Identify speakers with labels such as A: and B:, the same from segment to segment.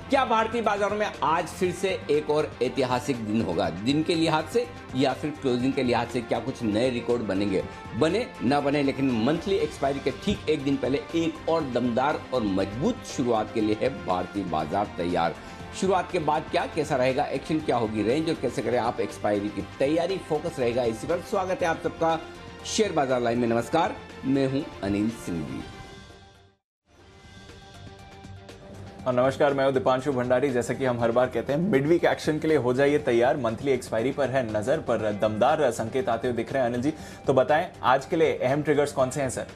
A: क्या भारतीय बाजारों में आज फिर से एक और ऐतिहासिक दिन होगा? दिन के लिहाज से या फिर क्लोजिंग के लिहाज से क्या कुछ नए रिकॉर्ड बनेंगे? बने ना बने, लेकिन मंथली एक्सपायरी के ठीक एक दिन पहले एक और दमदार और मजबूत शुरुआत के लिए है भारतीय बाजार तैयार। शुरुआत के बाद क्या कैसा रहेगा, एक्शन क्या होगी, रेंज और कैसे करें आप एक्सपायरी की तैयारी, फोकस रहेगा इसी पर। स्वागत है आप सबका शेयर बाजार लाइव में। नमस्कार, मैं हूं अनिल सिंह जी।
B: और नमस्कार, मैं हूं दीपांशु भंडारी। जैसा कि हम हर बार कहते हैं, मिड वीक एक्शन के लिए हो जाइए तैयार। मंथली एक्सपायरी पर है नजर, पर दमदार संकेत आते हुए दिख रहे हैं। अनिल जी, तो बताएं आज के लिए अहम ट्रिगर्स कौन से हैं सर?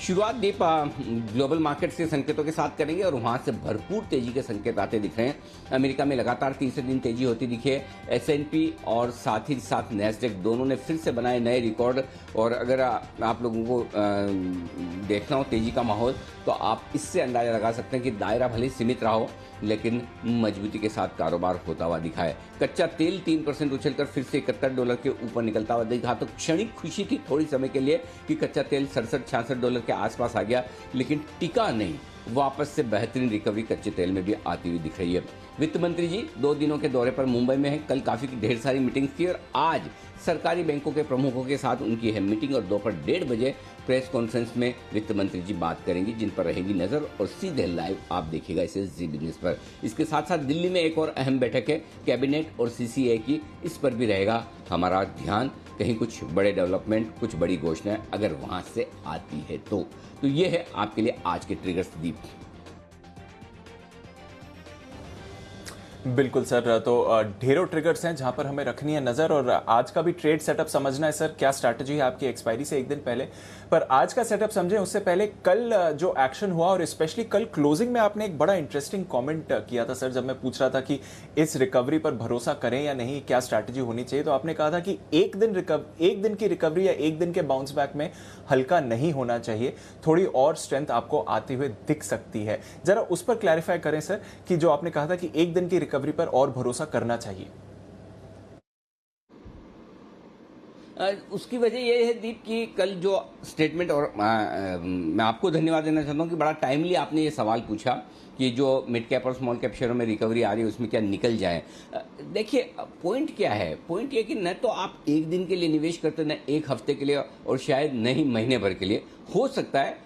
A: शुरुआत दीप ग्लोबल मार्केट्स के संकेतों के साथ करेंगे और वहां से भरपूर तेजी के संकेत आते दिख रहे हैं। अमेरिका में लगातार तीसरे दिन तेजी होती दिखी है। S&P और साथ ही साथ नैस्डैक दोनों ने फिर से बनाए नए रिकॉर्ड। और अगर आप लोगों को देखना हो तेजी का माहौल, तो आप इससे अंदाजा लगा सकते हैं कि दायरा भले सीमित रहा हो, लेकिन मजबूती के साथ कारोबार होता हुआ दिखा है। कच्चा तेल 3% उछलकर फिर से $71 के ऊपर निकलता हुआ दिखा, तो क्षणिक खुशी थी थोड़ी समय के लिए कि कच्चा तेल $67-66 के आसपास आ गया, लेकिन टिका नहीं। वापस से बेहतरीन रिकवरी कच्चे तेल में भी आती हुई दिख रही है। वित्त मंत्री जी 2 दिनों के दौरे पर मुंबई में हैं। कल काफी ढेर सारी मीटिंग्स की और आज सरकारी बैंकों के प्रमुखों के साथ उनकी है मीटिंग और दोपहर 1:30 बजे प्रेस कॉन्फ्रेंस में वित्त मंत्री जी बात करेंगी, जिन पर रहेगी नजर और सीधे लाइव आप देखिएगा इसे जी बिजनेस पर। इसके साथ साथ दिल्ली में एक और अहम बैठक है कैबिनेट और CCA की, इस पर भी रहेगा हमारा ध्यान। कहीं कुछ बड़े डेवलपमेंट, कुछ बड़ी घोषणाएं अगर वहां से आती है तो ये है आपके लिए आज के ट्रिगर्स दीप।
B: बिल्कुल सर, तो ढेरों ट्रिगर्स हैं जहां पर हमें रखनी है नजर, और आज का भी ट्रेड सेटअप समझना है सर। क्या स्ट्रैटेजी है आपकी एक्सपायरी से एक दिन पहले? पर आज का सेटअप समझें उससे पहले कल जो एक्शन हुआ, और स्पेशली कल क्लोजिंग में आपने एक बड़ा इंटरेस्टिंग कमेंट किया था सर। जब मैं पूछ रहा था कि इस रिकवरी पर भरोसा करें या नहीं, क्या स्ट्रैटेजी होनी चाहिए, तो आपने कहा था कि एक दिन की रिकवरी या एक दिन के बाउंस बैक में हल्का नहीं होना चाहिए, थोड़ी और स्ट्रेंथ आपको आते हुए दिख सकती है। जरा उस पर क्लैरिफाई करें सर, कि जो आपने कहा था कि एक दिन की रिकवरी पर और भरोसा करना चाहिए।
A: उसकी वजह यह है दीप कि कल जो स्टेटमेंट, और मैं आपको धन्यवाद देना चाहता हूं कि बड़ा टाइमली आपने ये सवाल पूछा कि जो मिड कैप और स्मॉल कैप शेयरों में रिकवरी आ रही है उसमें क्या निकल जाए। देखिए पॉइंट क्या है, पॉइंट ये कि न तो आप एक दिन के लिए निवेश करते, न एक हफ्ते के लिए, और शायद नहीं महीने भर के लिए। हो सकता है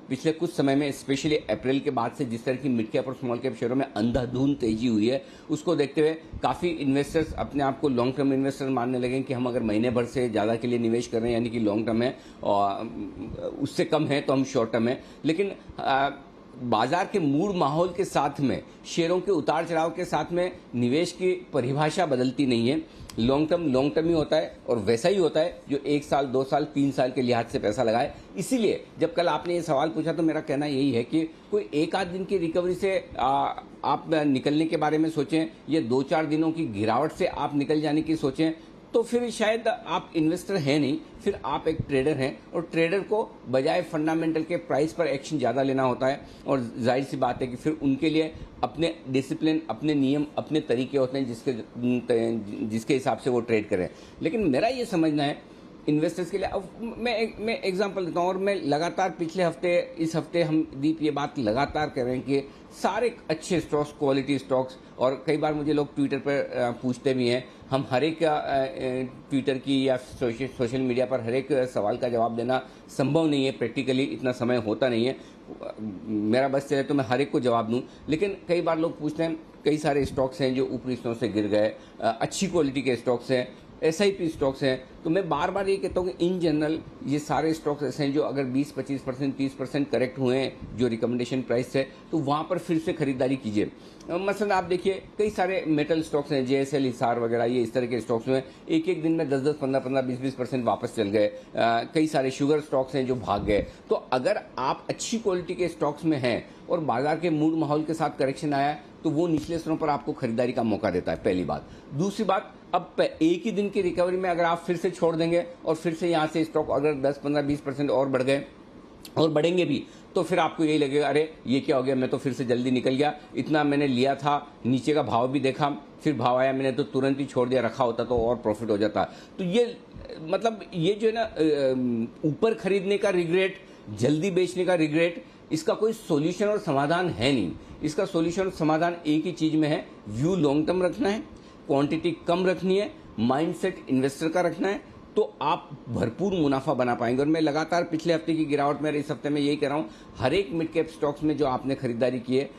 A: पिछले कुछ समय में, स्पेशली अप्रैल के बाद से जिस तरह की मिड कैप और स्मॉल कैप शेयरों में अंधाधुंध तेजी हुई है, उसको देखते हुए काफ़ी इन्वेस्टर्स अपने आप को लॉन्ग टर्म इन्वेस्टर मानने लगे कि हम अगर महीने भर से ज़्यादा के लिए निवेश कर रहे हैं यानी कि लॉन्ग टर्म है, और उससे कम है तो हम शॉर्ट टर्म है। लेकिन बाजार के मूड माहौल के साथ में, शेयरों के उतार चढ़ाव के साथ में निवेश की परिभाषा बदलती नहीं है। लॉन्ग टर्म ही होता है, और वैसा ही होता है जो 1 साल 2 साल 3 साल के लिहाज से पैसा लगाए। इसीलिए जब कल आपने ये सवाल पूछा तो मेरा कहना यही है कि कोई एक आध दिन की रिकवरी से आप निकलने के बारे में सोचें, ये 2-4 दिनों की गिरावट से आप निकल जाने की सोचें, तो फिर शायद आप इन्वेस्टर हैं नहीं, फिर आप एक ट्रेडर हैं। और ट्रेडर को बजाय फंडामेंटल के प्राइस पर एक्शन ज़्यादा लेना होता है, और जाहिर सी बात है कि फिर उनके लिए अपने डिसिप्लिन, अपने नियम, अपने तरीके होते हैं जिसके हिसाब से वो ट्रेड करें। लेकिन मेरा ये समझना है इन्वेस्टर्स के लिए, अब मैं एग्जांपल देता हूँ, और मैं लगातार पिछले हफ्ते, इस हफ्ते हम दीप ये बात लगातार कर रहे हैं कि सारे अच्छे स्टॉक्स, क्वालिटी स्टॉक्स, और कई बार मुझे लोग ट्विटर पर पूछते भी हैं, हम हर एक ट्विटर की या सोशल मीडिया पर हर एक सवाल का जवाब देना संभव नहीं है, प्रैक्टिकली इतना समय होता नहीं है। मेरा बस चले तो मैं हर एक को जवाब दूं, लेकिन कई बार लोग पूछते हैं, कई सारे स्टॉक्स हैं जो ऊपरी स्टॉक से गिर गए, अच्छी क्वालिटी के स्टॉक्स हैं, SIP स्टॉक्स हैं, तो मैं बार बार ये कहता हूँ कि इन जनरल ये सारे स्टॉक्स ऐसे हैं जो अगर 20-25%, 30% करेक्ट हुए हैं जो रिकमेंडेशन प्राइस है, तो वहाँ पर फिर से खरीदारी कीजिए। मसलन आप देखिए कई सारे मेटल स्टॉक्स हैं, JSL, हिसार वगैरह, ये इस तरह के स्टॉक्स में एक एक दिन में 10-10, 15-15, 20-20% वापस चल गए। कई सारे शुगर स्टॉक्स हैं जो भाग गए। तो अगर आप अच्छी क्वालिटी के स्टॉक्स में हैं और बाजार के मूड माहौल के साथ करेक्शन आया, तो वो निचले स्तरों पर आपको खरीदारी का मौका देता है, पहली बात। दूसरी बात, अब एक ही दिन की रिकवरी में अगर आप फिर से छोड़ देंगे और फिर से यहाँ से स्टॉक अगर 10, 15, 20% और बढ़ गए और बढ़ेंगे भी, तो फिर आपको यही लगेगा, अरे ये क्या हो गया, मैं तो फिर से जल्दी निकल गया, इतना मैंने लिया था, नीचे का भाव भी देखा, फिर भाव आया, मैंने तो तुरंत ही छोड़ दिया, रखा होता तो और प्रॉफिट हो जाता। तो ये मतलब ये जो है ना, ऊपर खरीदने का रिग्रेट, जल्दी बेचने का रिग्रेट, इसका कोई सॉल्यूशन और समाधान है नहीं। इसका सॉल्यूशन और समाधान एक ही चीज में है, व्यू लॉन्ग टर्म रखना है, क्वांटिटी कम रखनी है, माइंडसेट इन्वेस्टर का रखना है, तो आप भरपूर मुनाफा बना पाएंगे। और मैं लगातार पिछले हफ्ते की गिरावट में इस हफ्ते में यही कह रहा हूं, हर एक मिड कैप स्टॉक्स में जो आपने खरीदारी की है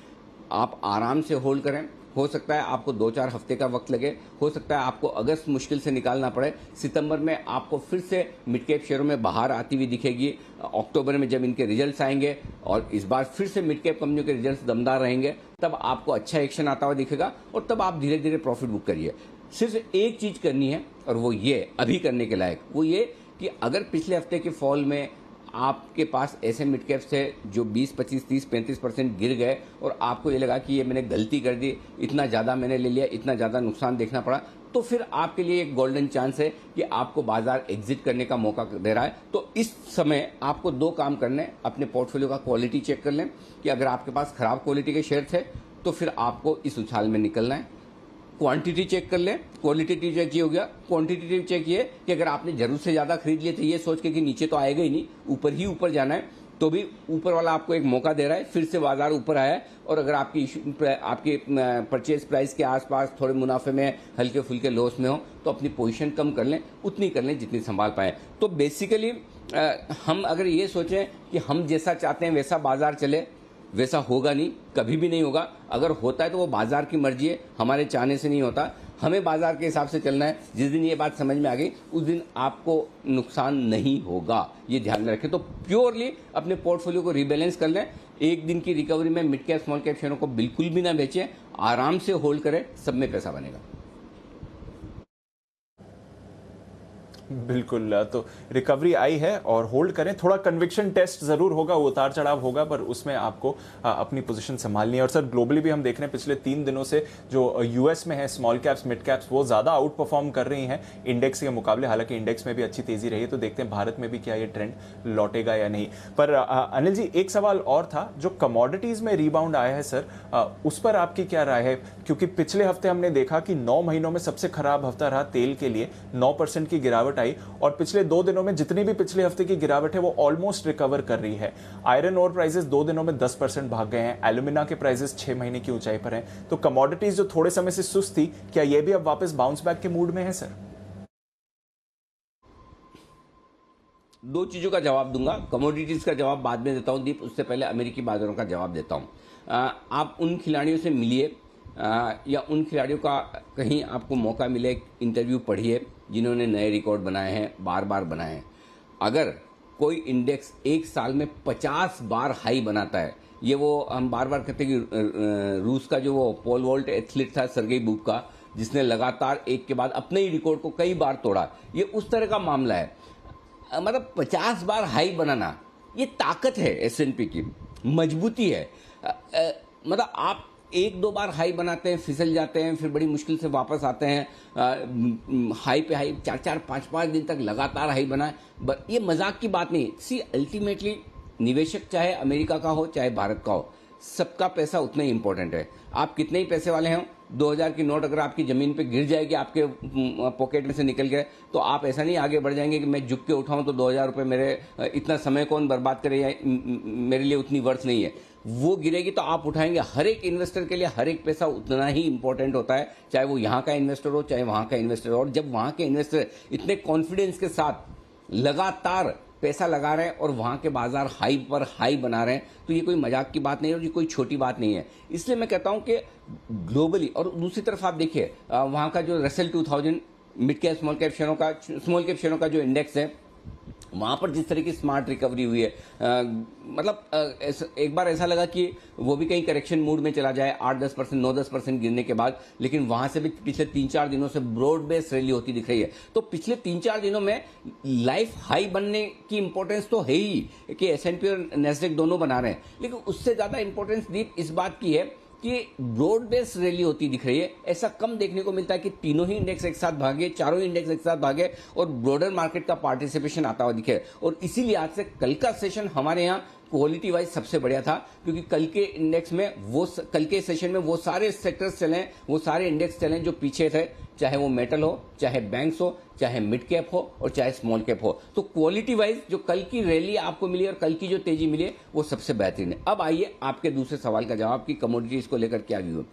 A: आप आराम से होल्ड करें। हो सकता है आपको 2-4 हफ्ते का वक्त लगे, हो सकता है आपको अगस्त मुश्किल से निकालना पड़े, सितंबर में आपको फिर से मिड कैप शेयरों में बाहर आती हुई दिखेगी, अक्टूबर में जब इनके रिजल्ट्स आएंगे और इस बार फिर से मिड कैप कंपनियों के रिजल्ट्स दमदार रहेंगे, तब आपको अच्छा एक्शन आता हुआ दिखेगा और तब आप धीरे धीरे प्रॉफिट बुक करिए। सिर्फ एक चीज करनी है और वो ये अभी करने के लायक, वो ये कि अगर पिछले हफ्ते के फॉल में आपके पास ऐसे मिड कैप्स थे जो 20, 25, 30, 35% गिर गए और आपको ये लगा कि ये मैंने गलती कर दी, इतना ज़्यादा मैंने ले लिया, इतना ज़्यादा नुकसान देखना पड़ा, तो फिर आपके लिए एक गोल्डन चांस है कि आपको बाजार एग्जिट करने का मौका दे रहा है। तो इस समय आपको 2 काम करने, अपने पोर्टफोलियो का क्वालिटी चेक कर लें कि अगर आपके पास खराब क्वालिटी के शेयर थे तो फिर आपको इस उछाल में निकलना है। क्वांटिटी चेक कर लें, क्वालिटेटिव चेक ये हो गया, क्वांटिटेटिव चेक ये कि अगर आपने जरूर से ज्यादा खरीद लिए थे ये सोच के कि नीचे तो आएगा ही नहीं, ऊपर ही ऊपर जाना है, तो भी ऊपर वाला आपको एक मौका दे रहा है, फिर से बाजार ऊपर आया है और अगर आपकी परचेज प्राइस के आसपास थोड़े मुनाफे में हल्के फुल्के लॉस में हो तो अपनी पोजीशन कम कर लें, उतनी कर लें जितनी संभाल पाए। तो बेसिकली हम अगर ये सोचें कि हम जैसा चाहते हैं वैसा बाजार चले, वैसा होगा नहीं, कभी भी नहीं होगा। अगर होता है तो वो बाजार की मर्जी है, हमारे चाहने से नहीं होता। हमें बाजार के हिसाब से चलना है। जिस दिन ये बात समझ में आ गई उस दिन आपको नुकसान नहीं होगा, ये ध्यान में रखें। तो प्योरली अपने पोर्टफोलियो को रीबैलेंस कर लें। एक दिन की रिकवरी में मिड कैप स्मॉल कैप शेयरों को बिल्कुल भी ना बेचें, आराम से होल्ड करें, सब में पैसा बनेगा।
B: बिल्कुल, तो रिकवरी आई है और होल्ड करें। थोड़ा कन्विक्शन टेस्ट जरूर होगा, उतार चढ़ाव होगा, पर उसमें आपको अपनी पोजीशन संभालनी है। और सर ग्लोबली भी हम देख रहे हैं पिछले 3 दिनों से जो यूएस में है स्मॉल कैप्स मिड कैप्स वो ज्यादा आउट परफॉर्म कर रही हैं इंडेक्स के मुकाबले। हालांकि इंडेक्स में भी अच्छी तेजी रही है, तो देखते हैं भारत में भी क्या ये ट्रेंड लौटेगा या नहीं। पर अनिल जी, एक सवाल और था, जो कमोडिटीज में रिबाउंड आया है सर, उस पर आपकी क्या राय है? क्योंकि पिछले हफ्ते हमने देखा कि 9 महीनों में सबसे खराब हफ्ता रहा तेल के लिए, 9% की गिरावट आई और पिछले 2 दिनों में जितनी भी पिछले हफ्ते की गिरावट है वो ऑलमोस्ट रिकवर कर रही है। आयरन ओर प्राइसेस 2 दिनों में 10% भाग गए हैं, एल्यूमिना के प्राइसेस 6 महीने की ऊंचाई पर हैं। तो कमोडिटीज जो थोड़े समय से सुस्त थी, क्या ये भी अब वापस बाउंस बैक के मूड में है सर?
A: 2 चीजों का जवाब दूंगा। कमोडिटीज का जवाब बाद में देता हूं दीप, उससे पहले अमेरिकी बाजारों का जवाब देता हूं। आप उन खिलाड़ियों से मिलिए या उन खिलाड़ियों का कहीं आपको मौका मिले, इंटरव्यू पढ़िए जिन्होंने नए रिकॉर्ड बनाए हैं, बार बार बनाए हैं। अगर कोई इंडेक्स एक साल में 50 बार हाई बनाता है, ये वो हम बार बार कहते हैं कि रूस का जो वो पोल वॉल्ट एथलीट था सर्गेई बुबका, जिसने लगातार एक के बाद अपने ही रिकॉर्ड को कई बार तोड़ा, ये उस तरह का मामला है। मतलब 50 बार हाई बनाना ये ताकत है, एस&पी की मजबूती है। मतलब आप 1-2 बार हाई बनाते हैं, फिसल जाते हैं, फिर बड़ी मुश्किल से वापस आते हैं, हाई पे हाई 4-4, 5-5 दिन तक लगातार हाई बनाए, ये मजाक की बात नहीं। सी अल्टीमेटली निवेशक चाहे अमेरिका का हो चाहे भारत का हो, सबका पैसा उतना ही इंपॉर्टेंट है। आप कितने ही पैसे वाले हैं, 2000 की नोट अगर आपकी जमीन पे गिर जाएगी, आपके पॉकेट में से निकल गए, तो आप ऐसा नहीं आगे बढ़ जाएंगे कि मैं झुक के उठाऊं तो 2000 रुपये मेरे, इतना समय कौन बर्बाद करे, या मेरे लिए उतनी वर्थ नहीं है। वो गिरेगी तो आप उठाएंगे। हर एक इन्वेस्टर के लिए हर एक पैसा उतना ही इंपॉर्टेंट होता है, चाहे वो यहाँ का इन्वेस्टर हो चाहे वहां का इन्वेस्टर हो। और जब वहां के इन्वेस्टर इतने कॉन्फिडेंस के साथ लगातार पैसा लगा रहे हैं और वहां के बाजार हाई पर हाई बना रहे हैं, तो ये कोई मजाक की बात नहीं है और ये कोई छोटी बात नहीं है। इसलिए मैं कहता हूं कि ग्लोबली, और दूसरी तरफ आप देखिए वहां का जो Russell 2000 mid cap small cap शेयरों का जो इंडेक्स है, वहां पर जिस तरह की स्मार्ट रिकवरी हुई है, मतलब एक बार ऐसा लगा कि वो भी कहीं करेक्शन मूड में चला जाए 8-10%, 9-10% गिरने के बाद, लेकिन वहां से भी पिछले 3-4 दिनों से ब्रॉड बेस रैली होती दिख रही है। तो पिछले 3-4 दिनों में लाइफ हाई बनने की इंपॉर्टेंस तो है ही कि एस&पी और नैस्डैक दोनों बना रहे हैं, लेकिन उससे ज्यादा इंपॉर्टेंस दीप इस बात की है कि ब्रॉड बेस रैली होती दिख रही है। ऐसा कम देखने को मिलता है कि तीनों ही इंडेक्स एक साथ भागे, चारों ही इंडेक्स एक साथ भागे और ब्रॉडर मार्केट का पार्टिसिपेशन आता हुआ दिखे। और इसीलिए आज से कल का सेशन हमारे यहाँ क्वालिटी वाइज सबसे बढ़िया था, क्योंकि कल के इंडेक्स में कल के सेशन में वो सारे सेक्टर्स चले, वो सारे इंडेक्स चले जो पीछे थे, चाहे वो मेटल हो, चाहे बैंक्स हो, चाहे मिड कैप हो और चाहे स्मॉल कैप हो। तो क्वालिटी वाइज जो कल की रैली आपको मिली और कल की जो तेजी मिली है वो सबसे बेहतरीन है। अब आइए आपके दूसरे सवाल का जवाब कि कमोडिटीज को लेकर क्या व्यू है।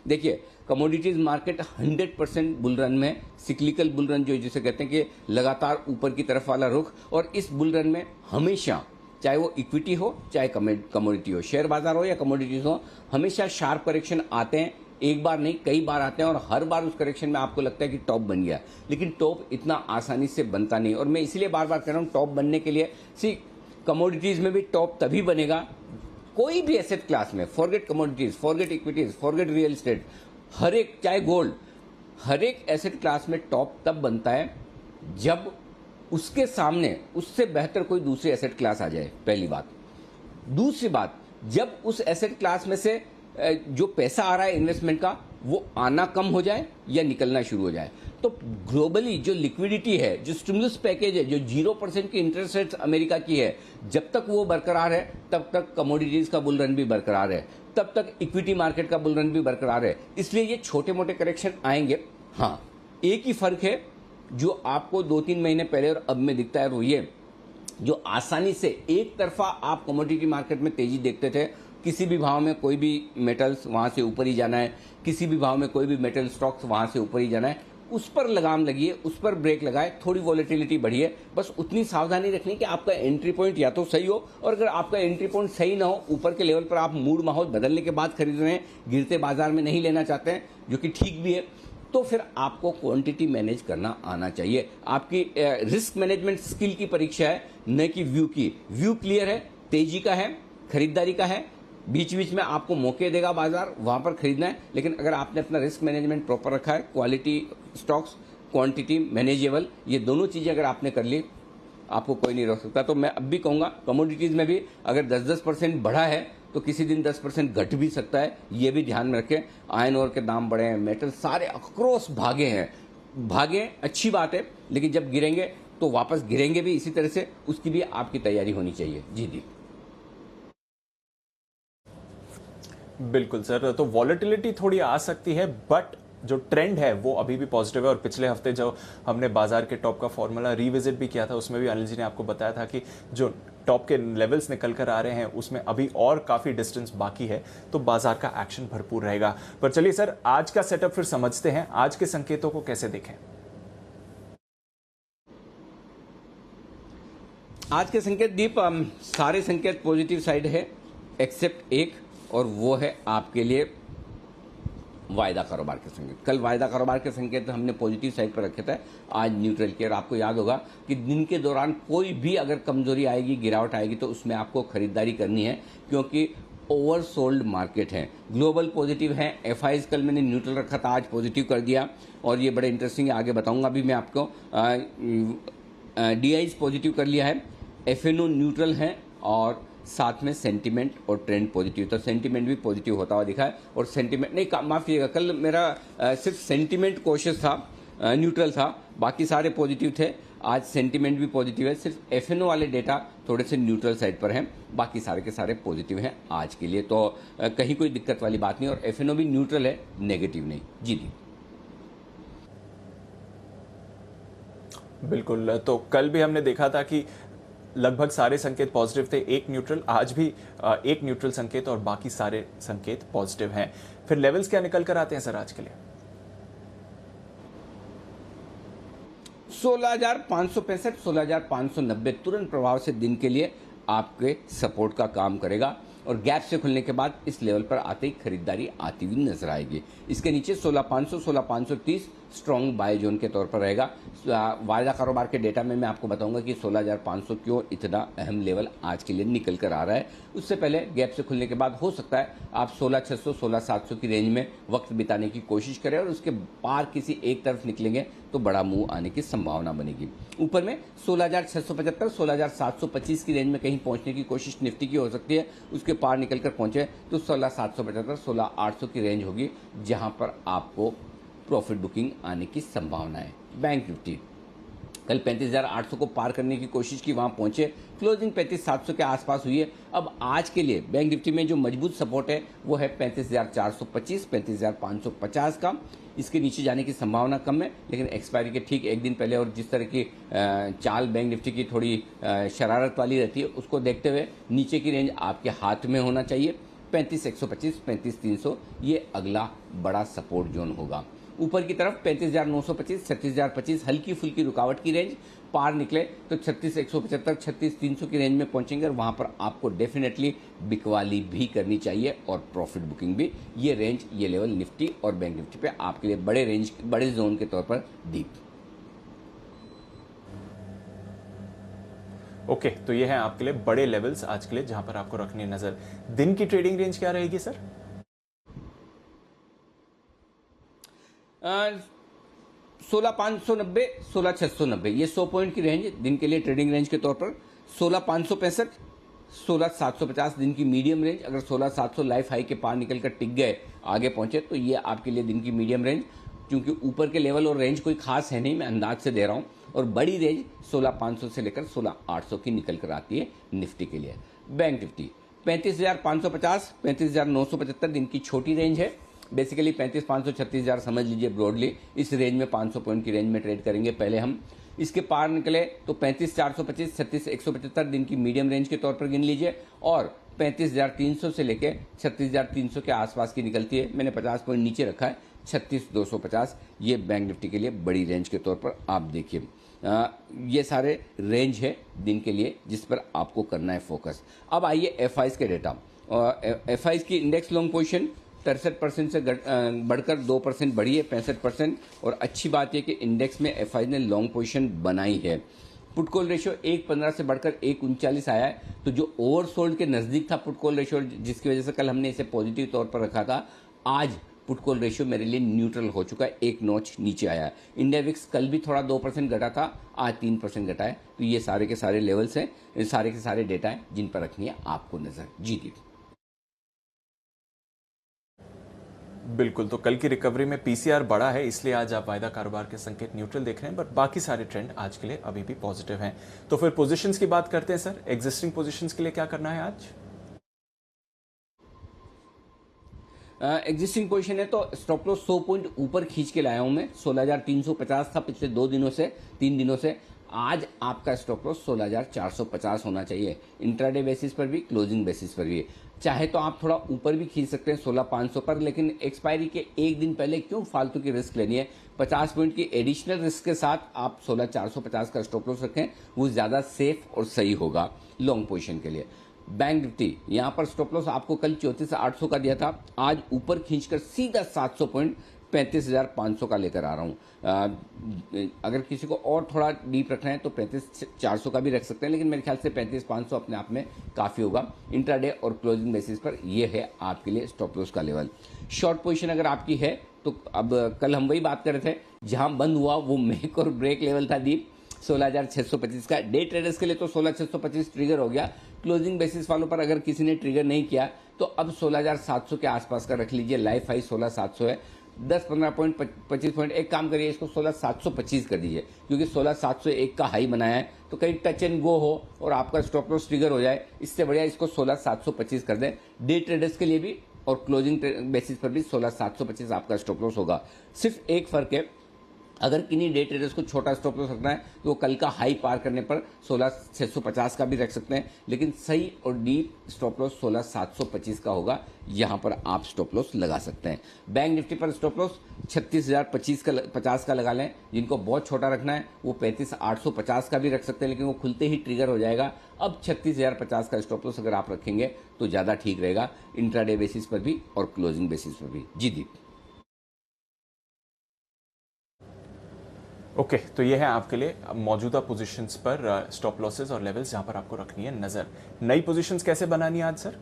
A: देखिए, कमोडिटीज मार्केट 100% बुल रन में, सिक्लिकल बुल रन जो जिसे कहते हैं कि लगातार ऊपर की तरफ वाला रुख, और इस बुल रन में हमेशा, चाहे वो इक्विटी हो चाहे कमोडिटी हो, शेयर बाजार हो या कमोडिटीज हो, हमेशा शार्प करेक्शन आते हैं। एक बार नहीं, कई बार आते हैं, और हर बार उस करेक्शन में आपको लगता है कि टॉप बन गया, लेकिन टॉप इतना आसानी से बनता नहीं। और मैं इसलिए बार बार कह रहा हूं, टॉप बनने के लिए कमोडिटीज में भी टॉप तभी बनेगा, कोई भी एसेट क्लास में, forget commodities, forget equities, forget real estate, हर एक, चाहे गोल्ड, हर एक एसेट क्लास में टॉप तब बनता है जब उसके सामने उससे बेहतर कोई दूसरी एसेट क्लास आ जाए, पहली बात। दूसरी बात, जब उस एसेट क्लास में से जो पैसा आ रहा है इन्वेस्टमेंट का, वो आना कम हो जाए या निकलना शुरू हो जाए। तो ग्लोबली जो लिक्विडिटी है, जो स्टिमुलस पैकेज है, जो 0% की इंटरेस्ट रेट अमेरिका की है, जब तक वो बरकरार है तब तक कमोडिटीज का बुल रन भी बरकरार है, तब तक इक्विटी मार्केट का बुल रन भी बरकरार है। इसलिए ये छोटे मोटे करेक्शन आएंगे। हाँ, एक ही फर्क है जो आपको 2-3 महीने पहले और अब में दिखता है, वो ये, जो आसानी से एक तरफा आप कमोडिटी मार्केट में तेजी देखते थे, किसी भी भाव में कोई भी मेटल्स वहां से ऊपर ही जाना है, किसी भी भाव में कोई भी मेटल स्टॉक्स वहां से ऊपर ही जाना है, उस पर लगाम लगिए, उस पर ब्रेक लगाए, थोड़ी वॉलेटिलिटी बढ़िए, बस उतनी सावधानी रखनी कि आपका एंट्री पॉइंट या तो सही हो, और अगर आपका एंट्री पॉइंट सही ना हो, ऊपर के लेवल पर आप मूड माहौल बदलने के बाद खरीद रहे हैं, गिरते बाजार में नहीं लेना चाहते हैं, जो कि ठीक भी है, तो फिर आपको क्वांटिटी मैनेज करना आना चाहिए। आपकी रिस्क मैनेजमेंट स्किल की परीक्षा है, न कि व्यू की। व्यू क्लियर है, तेजी का है, खरीदारी का है, बीच बीच में आपको मौके देगा बाजार, वहां पर खरीदना है, लेकिन अगर आपने अपना रिस्क मैनेजमेंट प्रॉपर रखा है, क्वालिटी स्टॉक्स, क्वांटिटी मैनेजेबल, ये दोनों चीजें अगर आपने कर ली, आपको कोई नहीं रोक सकता। तो मैं अब भी कहूंगा, कमोडिटीज में भी अगर 10-10% बढ़ा है तो किसी दिन 10% घट भी सकता है, ये भी ध्यान में रखें। आयरन ओर के दाम बढ़े हैं, मेटल सारे अक्रॉस भागे हैं, भागे अच्छी बात है, लेकिन जब गिरेंगे तो वापस गिरेंगे भी इसी तरह से, उसकी भी आपकी तैयारी होनी चाहिए। जी जी,
B: बिल्कुल सर, तो वॉलेटिलिटी थोड़ी आ सकती है, बट जो ट्रेंड है वो अभी भी पॉजिटिव है। और पिछले हफ्ते जो हमने बाजार के टॉप का फॉर्मूला रिविजिट भी किया था, उसमें भी अनिल जी ने आपको बताया था कि जो टॉप के लेवल्स निकल कर आ रहे हैं उसमें अभी और काफी डिस्टेंस बाकी है, तो बाजार का एक्शन भरपूर रहेगा। पर चलिए सर, आज का सेटअप फिर समझते हैं, आज के संकेतों को कैसे देखें।
A: आज के संकेत दीप, सारे संकेत पॉजिटिव साइड है एक्सेप्ट एक, और वो है आपके लिए वायदा कारोबार के संकेत। कल वायदा कारोबार के संकेत हमने पॉजिटिव साइड पर रखे थे, आज न्यूट्रल किया। और आपको याद होगा कि दिन के दौरान कोई भी अगर कमजोरी आएगी, गिरावट आएगी, तो उसमें आपको खरीदारी करनी है, क्योंकि ओवरसोल्ड मार्केट है। ग्लोबल पॉजिटिव है, एफआईज कल मैंने न्यूट्रल रखा था, आज पॉजिटिव कर दिया, और ये बड़े इंटरेस्टिंग है, आगे बताऊंगा अभी मैं आपको। डीआईज पॉजिटिव कर लिया है, एफएनओ न्यूट्रल है, और साथ में सेंटीमेंट और ट्रेंड पॉजिटिव। तो सेंटीमेंट भी पॉजिटिव होता हुआ दिखा है, और सेंटीमेंट नहीं, माफ कीजिएगा, कल मेरा सिर्फ सेंटीमेंट कोशिश था, न्यूट्रल था, बाकी सारे पॉजिटिव थे। आज सेंटीमेंट भी पॉजिटिव है, सिर्फ एफएनओ वाले डेटा थोड़े से न्यूट्रल साइड पर हैं, बाकी सारे के सारे पॉजिटिव हैं आज के लिए। तो कहीं कोई दिक्कत वाली बात नहीं, और एफएनओ भी न्यूट्रल है, नेगेटिव नहीं। जी जी,
B: बिल्कुल, तो कल भी हमने देखा था कि लगभग सारे संकेत पॉजिटिव थे, एक न्यूट्रल, आज भी एक न्यूट्रल संकेत और बाकी सारे संकेत पॉजिटिव हैं। फिर लेवल्स क्या निकल कर आते हैं सर आज के लिए?
A: 16,565, 16,590 तुरंत प्रभाव से दिन के लिए आपके सपोर्ट का काम करेगा, और गैप से खुलने के बाद इस लेवल पर आते ही खरीदारी आती हुई नजर आएगी। इसके नीचे 16,500, 16,530 स्ट्रॉन्ग बाय जोन के तौर पर रहेगा। वायदा कारोबार के डेटा में मैं आपको बताऊंगा कि 16,500 क्यों इतना अहम लेवल आज के लिए निकल कर आ रहा है। उससे पहले गैप से खुलने के बाद हो सकता है आप 16,600, 16,700 की रेंज में वक्त बिताने की कोशिश करें, और उसके पार किसी एक तरफ निकलेंगे तो बड़ा मूव आने की संभावना बनेगी। ऊपर में 16,675, 16,725 की रेंज में कहीं पहुंचने की कोशिश निफ्टी की हो सकती है, उसके पार निकल कर पहुंचे तो 16,775, 16,800 की रेंज होगी, जहां पर आपको प्रॉफिट बुकिंग आने की संभावना है। बैंक निफ्टी कल 35,800 को पार करने की कोशिश की, वहां पहुंचे, क्लोजिंग 35,700 के आसपास हुई है। अब आज के लिए बैंक निफ्टी में जो मजबूत सपोर्ट है वो है 35,425, 35,550 का। इसके नीचे जाने की संभावना कम है, लेकिन एक्सपायरी के ठीक एक दिन पहले और जिस तरह की चाल बैंक निफ्टी की थोड़ी शरारत वाली रहती है, उसको देखते हुए नीचे की रेंज आपके हाथ में होना चाहिए। 35,125, 35,300 ये अगला बड़ा सपोर्ट जोन होगा। ऊपर की तरफ 35,925, 36,025 हल्की फुल्की रुकावट की रेंज, पार निकले तो 36,175, 36,300 की रेंज में पहुंचेंगे और वहां पर आपको डेफिनेटली बिकवाली भी करनी चाहिए और प्रॉफिट बुकिंग भी। ये रेंज, ये लेवल निफ्टी और बैंक निफ्टी पे आपके लिए बड़े रेंज, बड़े जोन के तौर पर डीप।
B: ओके, तो ये है आपके लिए बड़े लेवल्स आज के लिए जहां पर आपको रखनी है नजर। दिन की ट्रेडिंग रेंज क्या रहेगी सर?
A: 16,590, 16,690 ये 100 पॉइंट की रेंज दिन के लिए ट्रेडिंग रेंज के तौर पर। 16,565, 16,750 दिन की मीडियम रेंज। अगर 16,700 लाइफ हाई के पार निकलकर टिक गए, आगे पहुंचे, तो ये आपके लिए दिन की मीडियम रेंज। क्योंकि ऊपर के लेवल और रेंज कोई खास है नहीं, मैं अंदाज से दे रहा हूं। और बड़ी रेंज 16,500 से लेकर 16,800 की निकल कर आती है निफ्टी के लिए। बैंक निफ्टी 35,550, 35,975 दिन की छोटी रेंज है। बेसिकली 35,500, 36,000 समझ लीजिए ब्रॉडली। इस रेंज में 500 पॉइंट की रेंज में ट्रेड करेंगे पहले हम। इसके पार निकले तो 35,425, 36,175 दिन की मीडियम रेंज के तौर पर गिन लीजिए। और 35,300 से लेके 36,300 के आसपास की निकलती है। मैंने 50 पॉइंट नीचे रखा है, 36,250। ये बैंक निफ्टी के लिए बड़ी रेंज के तौर पर आप देखिए। ये सारे रेंज है दिन के लिए जिस पर आपको करना है फोकस। अब आइए एफआईज के डेटा। एफआईज की इंडेक्स लॉन्ग पोजीशन 63% से बढ़कर 2% बढ़ी है, 65%। और अच्छी बात यह कि इंडेक्स में एफआई ने लॉन्ग पोजीशन बनाई है। पुट कॉल रेशियो 1.15 से बढ़कर 1.39 आया है। तो जो ओवरसोल्ड के नजदीक था पुट कॉल रेशियो, जिसकी वजह से कल हमने इसे पॉजिटिव तौर पर रखा था, आज पुट कॉल रेशियो मेरे लिए न्यूट्रल हो चुका है, एक नॉच नीचे आया है। इंडिया विक्स कल भी थोड़ा 2% घटा था, आज 3% घटा है। तो ये सारे के सारे लेवल्स हैं, सारे के सारे डेटा हैं जिन पर रखनी है आपको नजर। जी दी
B: बिल्कुल, तो कल की रिकवरी में पीसीआर बड़ा है, इसलिए आज आप वायदा कारोबार के संकेत न्यूट्रल देख रहे हैं, बट बाकी सारे ट्रेंड आज के लिए अभी भी पॉजिटिव हैं। तो फिर पोजीशंस की बात करते हैं सर। एग्जिस्टिंग पोजीशंस के लिए क्या करना है आज?
A: एग्जिस्टिंग पोजीशन है तो स्टॉप लॉस 100 पॉइंट ऊपर खींच के लाया हूं मैं। 16,350 था पिछले 2 दिनों से, 3 दिनों से। आज आपका स्टॉप लॉस 16,450 होना चाहिए, इंट्राडे बेसिस पर भी, क्लोजिंग बेसिस पर भी। चाहे तो आप थोड़ा ऊपर भी खींच सकते हैं 16,500 पर, लेकिन एक्सपायरी के एक दिन पहले क्यों फालतू की रिस्क लेनी है। 50 पॉइंट की एडिशनल रिस्क के साथ आप 16,450 का स्टॉप लॉस रखें, वो ज्यादा सेफ और सही होगा लॉन्ग पोजीशन के लिए। बैंक निफ्टी यहां पर स्टॉप लॉस आपको कल 34,800 का दिया था, आज ऊपर खींचकर सीधा 700 पॉइंट 35,500 का लेकर आ रहा हूं। अगर किसी को और थोड़ा डीप रखना है तो 35,400 का भी रख सकते हैं, लेकिन मेरे ख्याल से 35,500 अपने आप में काफी होगा। इंट्राडे और क्लोजिंग बेसिस पर यह है आपके लिए स्टॉप लॉस का लेवल। शॉर्ट पोजीशन अगर आपकी है तो अब कल हम वही बात कर रहे थे, जहां बंद हुआ वो मेक और ब्रेक लेवल था दीप, 16,625 का। डे ट्रेडर्स के लिए तो 16,625 ट्रिगर हो गया। क्लोजिंग बेसिस वालों पर अगर किसी ने ट्रिगर नहीं किया तो अब 16,700 के आसपास का रख लीजिए। लाइफ हाई 16,700 है, 10-15 पॉइंट, 25 पॉइंट, एक काम करिए, इसको 16,725 कर दीजिए, क्योंकि 16,701 का हाई बनाया है तो कहीं टच एंड गो हो और आपका स्टॉप लॉस ट्रिगर हो जाए, इससे बढ़िया इसको 16,725 कर दें। डे ट्रेडर्स के लिए भी और क्लोजिंग बेसिस पर भी 16,725 आपका स्टॉप लॉस होगा। सिर्फ एक फर्क है, अगर किन्हीं डे ट्रेडर्स को छोटा स्टॉप लॉस रखना है तो वो कल का हाई पार करने पर 16,650 का भी रख सकते हैं, लेकिन सही और डीप स्टॉप लॉस 16,725 का होगा। यहां पर आप स्टॉप लॉस लगा सकते हैं। बैंक निफ्टी पर स्टॉप लॉस 36,050 का लगा लें। जिनको बहुत छोटा रखना है वो 35,850 का भी रख सकते हैं, लेकिन वो खुलते ही ट्रिगर हो जाएगा। अब 36,050 का स्टॉप लॉस अगर आप रखेंगे तो ज्यादा ठीक रहेगा, इंट्राडे बेसिस पर भी और क्लोजिंग बेसिस पर भी। जी दीप।
B: ओके, तो ये है आपके लिए मौजूदा पोजीशंस पर स्टॉप लॉसेस और लेवल्स जहां पर आपको रखनी है नजर। नई पोजीशंस कैसे बनानी है आज सर?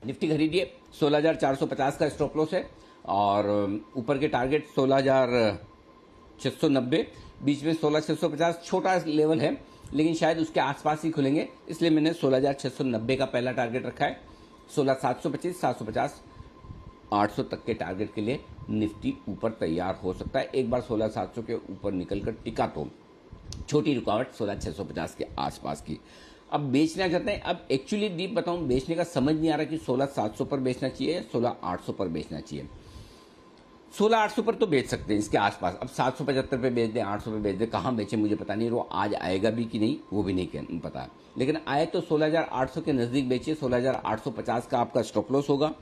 A: निफ्टी खरीदिए, 16,450 का स्टॉप लॉस है और ऊपर के टारगेट 16,690, बीच में 16,650 छोटा लेवल है, लेकिन शायद उसके आसपास ही खुलेंगे, इसलिए मैंने 16,690 का पहला टारगेट रखा है। 16,725, 750 800 तक के टारगेट के लिए निफ्टी ऊपर तैयार हो सकता है। एक बार 16,700 के ऊपर निकलकर टिका तो छोटी रुकावट 16,650 के आसपास की। अब बेचना चाहते हैं, अब एक्चुअली डीप बताऊं, बेचने का समझ नहीं आ रहा कि 16,700 पर बेचना चाहिए या 16,800 पर बेचना चाहिए। 16,800 पर तो बेच सकते हैं, इसके आसपास। अब 775 पे बेच दें, 800 पे बेच दें, कहाँ बेचें मुझे पता नहीं, वो आज आएगा भी कि नहीं वो भी नहीं पता। लेकिन आए तो 16,800 के नज़दीक बेचिए। 16,850 का आपका स्टॉप लॉस होगा।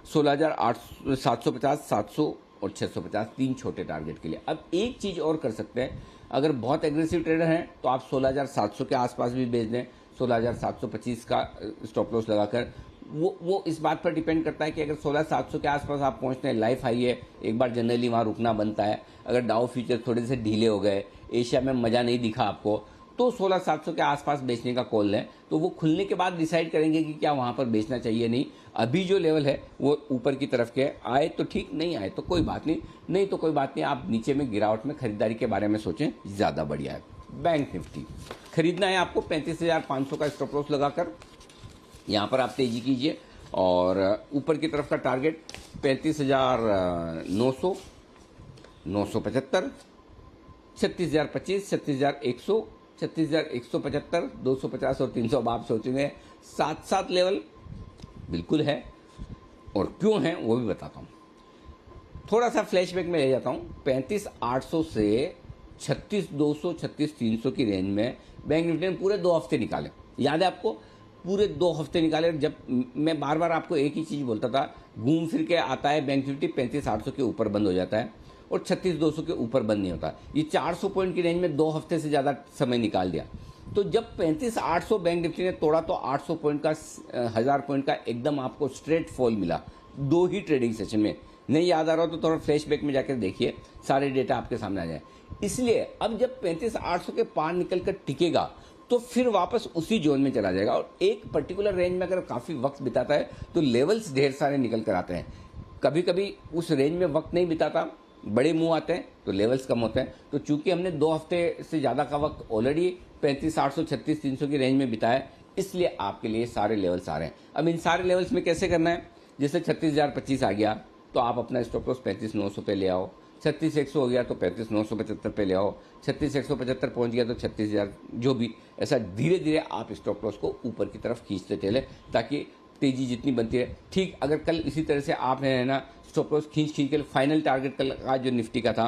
A: 16,750, 700 और 650 तीन छोटे टारगेट के लिए। अब एक चीज़ और कर सकते हैं, अगर बहुत एग्रेसिव ट्रेडर हैं तो आप 16,700 के आसपास भी बेच दें। 16,725 का स्टॉप लॉस लगाकर वो इस बात पर डिपेंड करता है कि अगर 16,700 के आसपास आप पहुंचते हैं, लाइफ हाई है, एक बार जनरली वहां रुकना बनता है। अगर डाउ फ्यूचर थोड़े से ढीले हो गए, एशिया में मज़ा नहीं दिखा आपको, तो 16,700 के आसपास बेचने का कॉल लें। तो वो खुलने के बाद डिसाइड करेंगे कि क्या वहां पर बेचना चाहिए नहीं। अभी जो लेवल है वो ऊपर की तरफ के आए तो ठीक, नहीं आए तो कोई बात नहीं, नहीं तो कोई बात नहीं। आप नीचे में गिरावट में खरीदारी के बारे में सोचें, ज़्यादा बढ़िया है। बैंक निफ्टी खरीदना है आपको 35,500 का स्टॉप लॉस लगाकर, यहाँ पर आप तेजी कीजिए। और ऊपर की तरफ का टारगेट 35,900, 975, 36,025, 36,100, 36,175, 250 और 300। अब आप सोचेंगे 7 लेवल बिल्कुल है, और क्यों है वो भी बताता हूँ। थोड़ा सा फ्लैशबैक में ले जाता हूँ। 35,800 से 36,200, 36,300 की रेंज में बैंक निफ्टी ने पूरे 2 हफ्ते निकाले। याद है आपको, पूरे 2 हफ्ते निकाले। जब मैं बार बार आपको एक ही चीज़ बोलता था, घूम फिर के आता है बैंक निफ्टी 35,800 के ऊपर बंद हो जाता है और 36,200 के ऊपर बंद नहीं होता। ये 400 पॉइंट की रेंज में 2 हफ्ते से ज़्यादा समय निकाल दिया। तो जब 35,800 बैंक निफ्टी ने तोड़ा तो 800 पॉइंट का 1000 पॉइंट का एकदम आपको स्ट्रेट फॉल मिला 2 ही ट्रेडिंग सेशन में। नहीं याद आ रहा हो तो थोड़ा फ्लैशबैक में जाकर देखिए, सारे डेटा आपके सामने आ जाए। इसलिए अब जब 35,800 के पार निकल कर टिकेगा तो फिर वापस उसी जोन में चला जाएगा। और एक पर्टिकुलर रेंज में अगर काफ़ी वक्त बिताता है तो लेवल्स ढेर सारे निकल कर आते हैं। कभी कभी उस रेंज में वक्त नहीं बिताता, बड़े मुंह आते हैं तो लेवल्स कम होते हैं। तो चूंकि हमने 2 हफ्ते से ज़्यादा का वक्त ऑलरेडी 35,800, 36,300 की रेंज में बिताया, इसलिए आपके लिए सारे लेवल्स आ रहे हैं। अब इन सारे लेवल्स में कैसे करना है, जैसे 36,025 आ गया तो आप अपना स्टॉप लॉस 35,900 पे ले आओ। 36,100 हो गया तो 35,975 पे ले आओ। 36,175 पहुंच गया तो 36,000, जो भी, ऐसा धीरे धीरे आप स्टॉप लॉस को ऊपर की तरफ खींचते चले ताकि तेजी जितनी बनती है। ठीक अगर कल इसी तरह से आपने ना स्टॉप लॉस खींच के फाइनल टारगेट कल का जो निफ्टी का था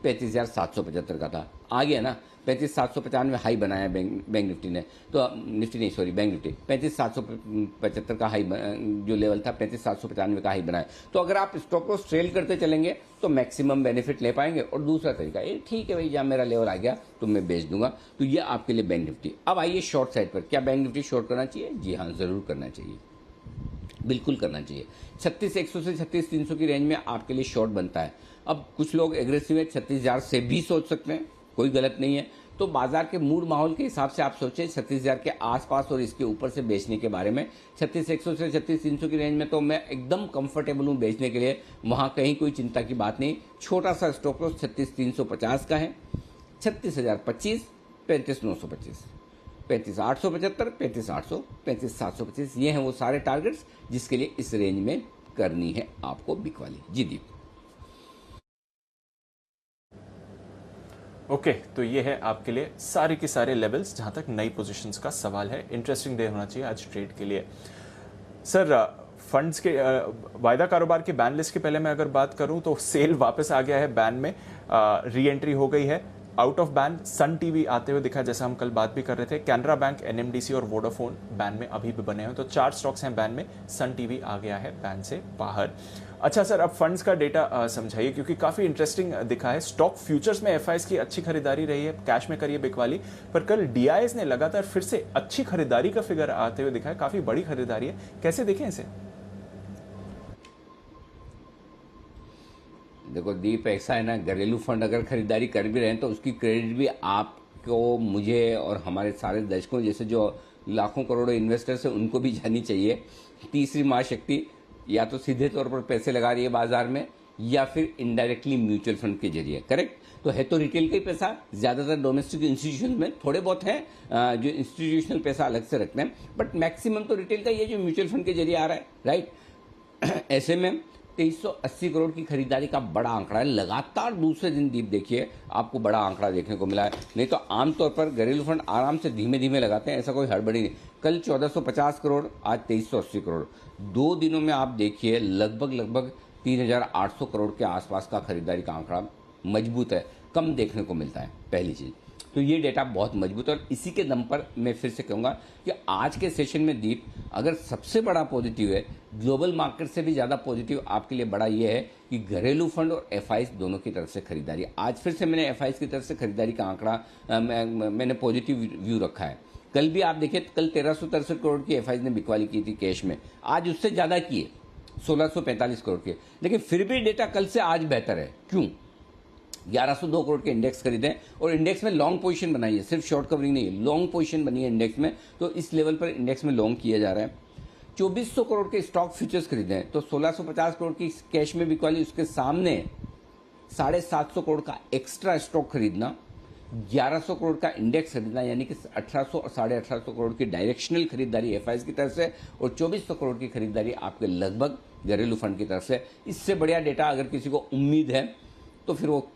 A: 35,775 का था, आ गया ना। 35,795 हाई बनाया बैंक निफ्टी ने, तो निफ्टी नहीं सॉरी बैंक निफ्टी 35,775 का हाई जो लेवल था 35,795 का हाई बनाया। तो अगर आप स्टॉप लॉस ट्रेल करते चलेंगे तो मैक्सिमम बेनिफिट ले पाएंगे। और दूसरा तरीका ये, ठीक है भाई जहाँ मेरा लेवल आ गया तो मैं बेच दूंगा, तो ये आपके लिए बैंक निफ्टी। अब आइए शॉर्ट साइड पर, क्या बैंक निफ्टी शॉर्ट करना चाहिए? जी हाँ, ज़रूर करना चाहिए, बिल्कुल करना चाहिए। 36,100 से 36,300 की रेंज में आपके लिए शॉर्ट बनता है। अब कुछ लोग एग्रेसिव है, 36,000 से भी सोच सकते हैं, कोई गलत नहीं है। तो बाजार के मूड माहौल के हिसाब से आप सोचें 36,000 के आसपास और इसके ऊपर से बेचने के बारे में। 36,100 से 36,300 की रेंज में तो मैं एकदम कंफर्टेबल हूँ बेचने के लिए, वहाँ कहीं कोई चिंता की बात नहीं। छोटा सा स्टॉप लॉस 36,350 का है। 36,025, 35,925, 35,875, 35,800, 35,725, ये हैं वो सारे टारगेट्स जिसके लिए इस रेंज में करनी है आपको बिक वाली। जी दीप।
B: ओके तो ये है आपके लिए सारे के सारे लेवल्स जहां तक नई पोजीशंस का सवाल है। इंटरेस्टिंग डे होना चाहिए आज ट्रेड के लिए। सर फंड्स के वायदा कारोबार के बैन लिस्ट के पहले मैं अगर बात करूं तो सेल वापस आ गया है बैन में, री एंट्री हो गई है। Out of ban Sun TV आते हुए दिखा, जैसा हम कल बात भी कर रहे थे। कैनरा बैंक, एनएमडीसी और वोडाफोन बैन में अभी भी बने हुए, तो 4 स्टॉक्स हैं बैन में। सन टीवी आ गया है बैन से बाहर। अच्छा सर, अब फंड्स का डेटा समझाइए, क्योंकि काफी इंटरेस्टिंग दिखा है। स्टॉक फ्यूचर्स में एफआईएस की अच्छी खरीदारी रही है, कैश में करिए बिक वाली, पर कल डीआईएस ने लगातार फिर से अच्छी खरीदारी का फिगर आते हुए दिखा है, काफी बड़ी खरीदारी है, कैसे देखें इसे?
A: देखो दीप, ऐसा है ना, घरेलू फंड अगर खरीदारी कर भी रहे हैं तो उसकी क्रेडिट भी आपको, मुझे और हमारे सारे दर्शकों जैसे जो लाखों करोड़ों इन्वेस्टर्स हैं उनको भी जानी चाहिए। तीसरी महाशक्ति या तो सीधे तौर पर पैसे लगा रही है बाजार में या फिर इनडायरेक्टली म्यूचुअल फंड के जरिए, करेक्ट? तो है तो रिटेल का ही पैसा, ज़्यादातर डोमेस्टिक इंस्टीट्यूशन में, थोड़े बहुत हैं जो इंस्टीट्यूशनल पैसा अलग से रखते हैं, बट मैक्सिमम तो रिटेल का ये जो म्यूचुअल फंड के जरिए आ रहा है, राइट? ऐसे में 2380 करोड़ की खरीदारी का बड़ा आंकड़ा है। लगातार दूसरे दिन दीप देखिए आपको बड़ा आंकड़ा देखने को मिला है। नहीं तो आमतौर पर घरेलू फंड आराम से धीमे धीमे लगाते हैं, ऐसा कोई हड़बड़ी नहीं। कल 1450 करोड़, आज 2380 करोड़। 2 दिनों में आप देखिए लगभग 3800 करोड़ के आसपास का खरीदारी का आंकड़ा मजबूत है, कम देखने को मिलता है। पहली चीज़ तो ये डेटा बहुत मजबूत है और इसी के दम पर मैं फिर से कहूँगा कि आज के सेशन में दीप अगर सबसे बड़ा पॉजिटिव है, ग्लोबल मार्केट से भी ज़्यादा पॉजिटिव आपके लिए बड़ा ये है कि घरेलू फंड और एफआईज दोनों की तरफ से खरीदारी। आज फिर से मैंने एफआईज की तरफ से खरीदारी का आंकड़ा मैंने पॉजिटिव व्यू रखा है। कल भी आप देखिए, कल 1363 करोड़ की एफआईज ने बिकवाली की थी कैश में, आज उससे ज़्यादा की है 1645 करोड़ के। लेकिन फिर भी डेटा कल से आज बेहतर है। क्यों? 1102 करोड़ के इंडेक्स खरीदे और इंडेक्स में लॉन्ग पोजीशन बनाई है, सिर्फ शॉर्ट कवरिंग नहीं है, लॉन्ग पोजीशन बनी है इंडेक्स में। तो इस लेवल पर इंडेक्स में लॉन्ग किया जा रहा है। 2400 करोड़ के स्टॉक फ्यूचर्स खरीदे हैं, तो 1650 करोड़ की कैश में बिकवाली, उसके सामने 750 करोड़ का एक्स्ट्रा स्टॉक खरीदना, 1100 करोड़ का इंडेक्स खरीदना, यानी कि 1800 और 1850 करोड़ की डायरेक्शनल खरीदारी एफआईज की तरफ से और 2400 करोड़ की खरीदारी आपके लगभग घरेलू फंड की तरफ से। इससे बढ़िया डेटा अगर किसी को उम्मीद है तो फिर वो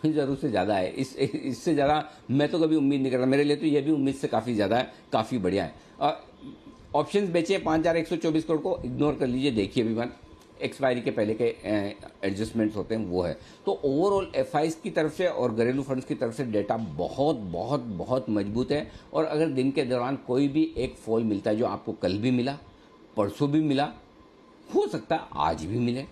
A: जरूर से ज़्यादा है। इससे ज़्यादा मैं तो कभी उम्मीद नहीं करता। मेरे लिए तो ये भी उम्मीद से काफ़ी ज़्यादा है, काफ़ी बढ़िया है। ऑप्शंस बेचे 5124 करोड़ को इग्नोर कर लीजिए, देखिए अभी एक्सपायरी के पहले के एडजस्टमेंट्स होते हैं वो है। तो ओवरऑल एफआईज की तरफ से और घरेलू फंड्स की तरफ से डेटा बहुत बहुत बहुत मजबूत है। और अगर दिन के दौरान कोई भी एक फॉल मिलता है, जो आपको कल भी मिला, परसों भी मिला, हो सकता है आज भी मिले,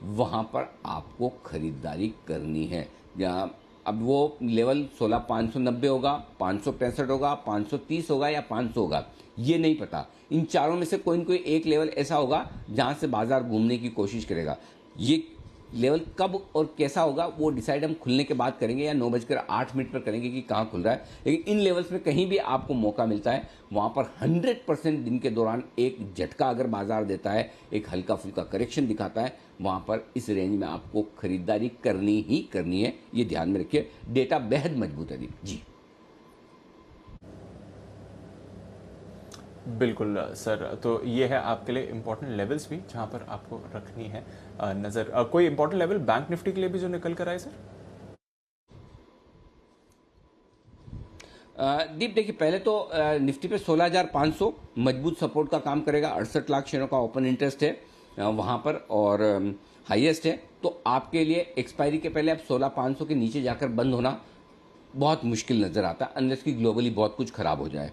A: वहाँ पर आपको खरीदारी करनी है। जहाँ अब वो लेवल 16590 होगा, 565 होगा, 530 होगा या 500 होगा, ये नहीं पता। इन चारों में से कोई न कोई एक लेवल ऐसा होगा जहाँ से बाजार घूमने की कोशिश करेगा। ये लेवल कब और कैसा होगा वो डिसाइड हम खुलने के बाद करेंगे या 9:08 पर करेंगे कि कहाँ खुल रहा है। लेकिन इन लेवल्स में कहीं भी आपको मौका मिलता है, वहाँ पर 100% दिन के दौरान एक झटका अगर बाजार देता है, एक हल्का फुल्का करेक्शन दिखाता है, वहाँ पर इस रेंज में आपको खरीदारी करनी ही करनी है। ये ध्यान में रखिए, डेटा बेहद मजबूत है जी।
B: बिल्कुल सर, तो ये है आपके लिए इंपॉर्टेंट लेवल्स भी जहां पर आपको रखनी है नजर। कोई इंपॉर्टेंट लेवल बैंक निफ्टी के लिए भी जो निकल कर आए सर?
A: दीप देखिए, पहले तो निफ्टी पे 16,500 मजबूत सपोर्ट का काम करेगा। 68 लाख शेयरों का ओपन इंटरेस्ट है वहाँ पर और हाईएस्ट है। तो आपके लिए एक्सपायरी के पहले अब 16,500 के नीचे जाकर बंद होना बहुत मुश्किल नज़र आता है, अनलेस कि ग्लोबली बहुत कुछ खराब हो जाए।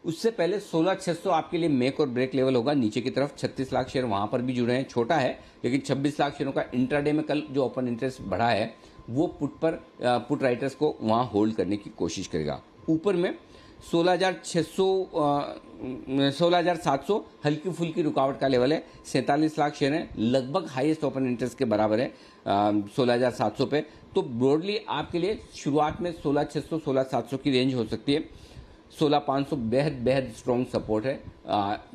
A: उससे पहले 16,600 आपके लिए मेक और ब्रेक लेवल होगा नीचे की तरफ। 36 लाख शेयर वहाँ पर भी जुड़े हैं, छोटा है लेकिन 26 लाख शेयरों का इंट्राडे में कल जो ओपन इंटरेस्ट बढ़ा है वो पुट राइटर्स को वहाँ होल्ड करने की कोशिश करेगा। ऊपर में 16,600 16,700 हल्की फुल्की रुकावट का लेवल है। 47 लाख शेयर हैं, लगभग हाईएस्ट ओपन इंटरेस्ट के बराबर है 16,700 पे। तो ब्रॉडली आपके लिए शुरुआत में 16,600 16,700 की रेंज हो सकती है। 16,500 बेहद स्ट्रॉन्ग सपोर्ट है।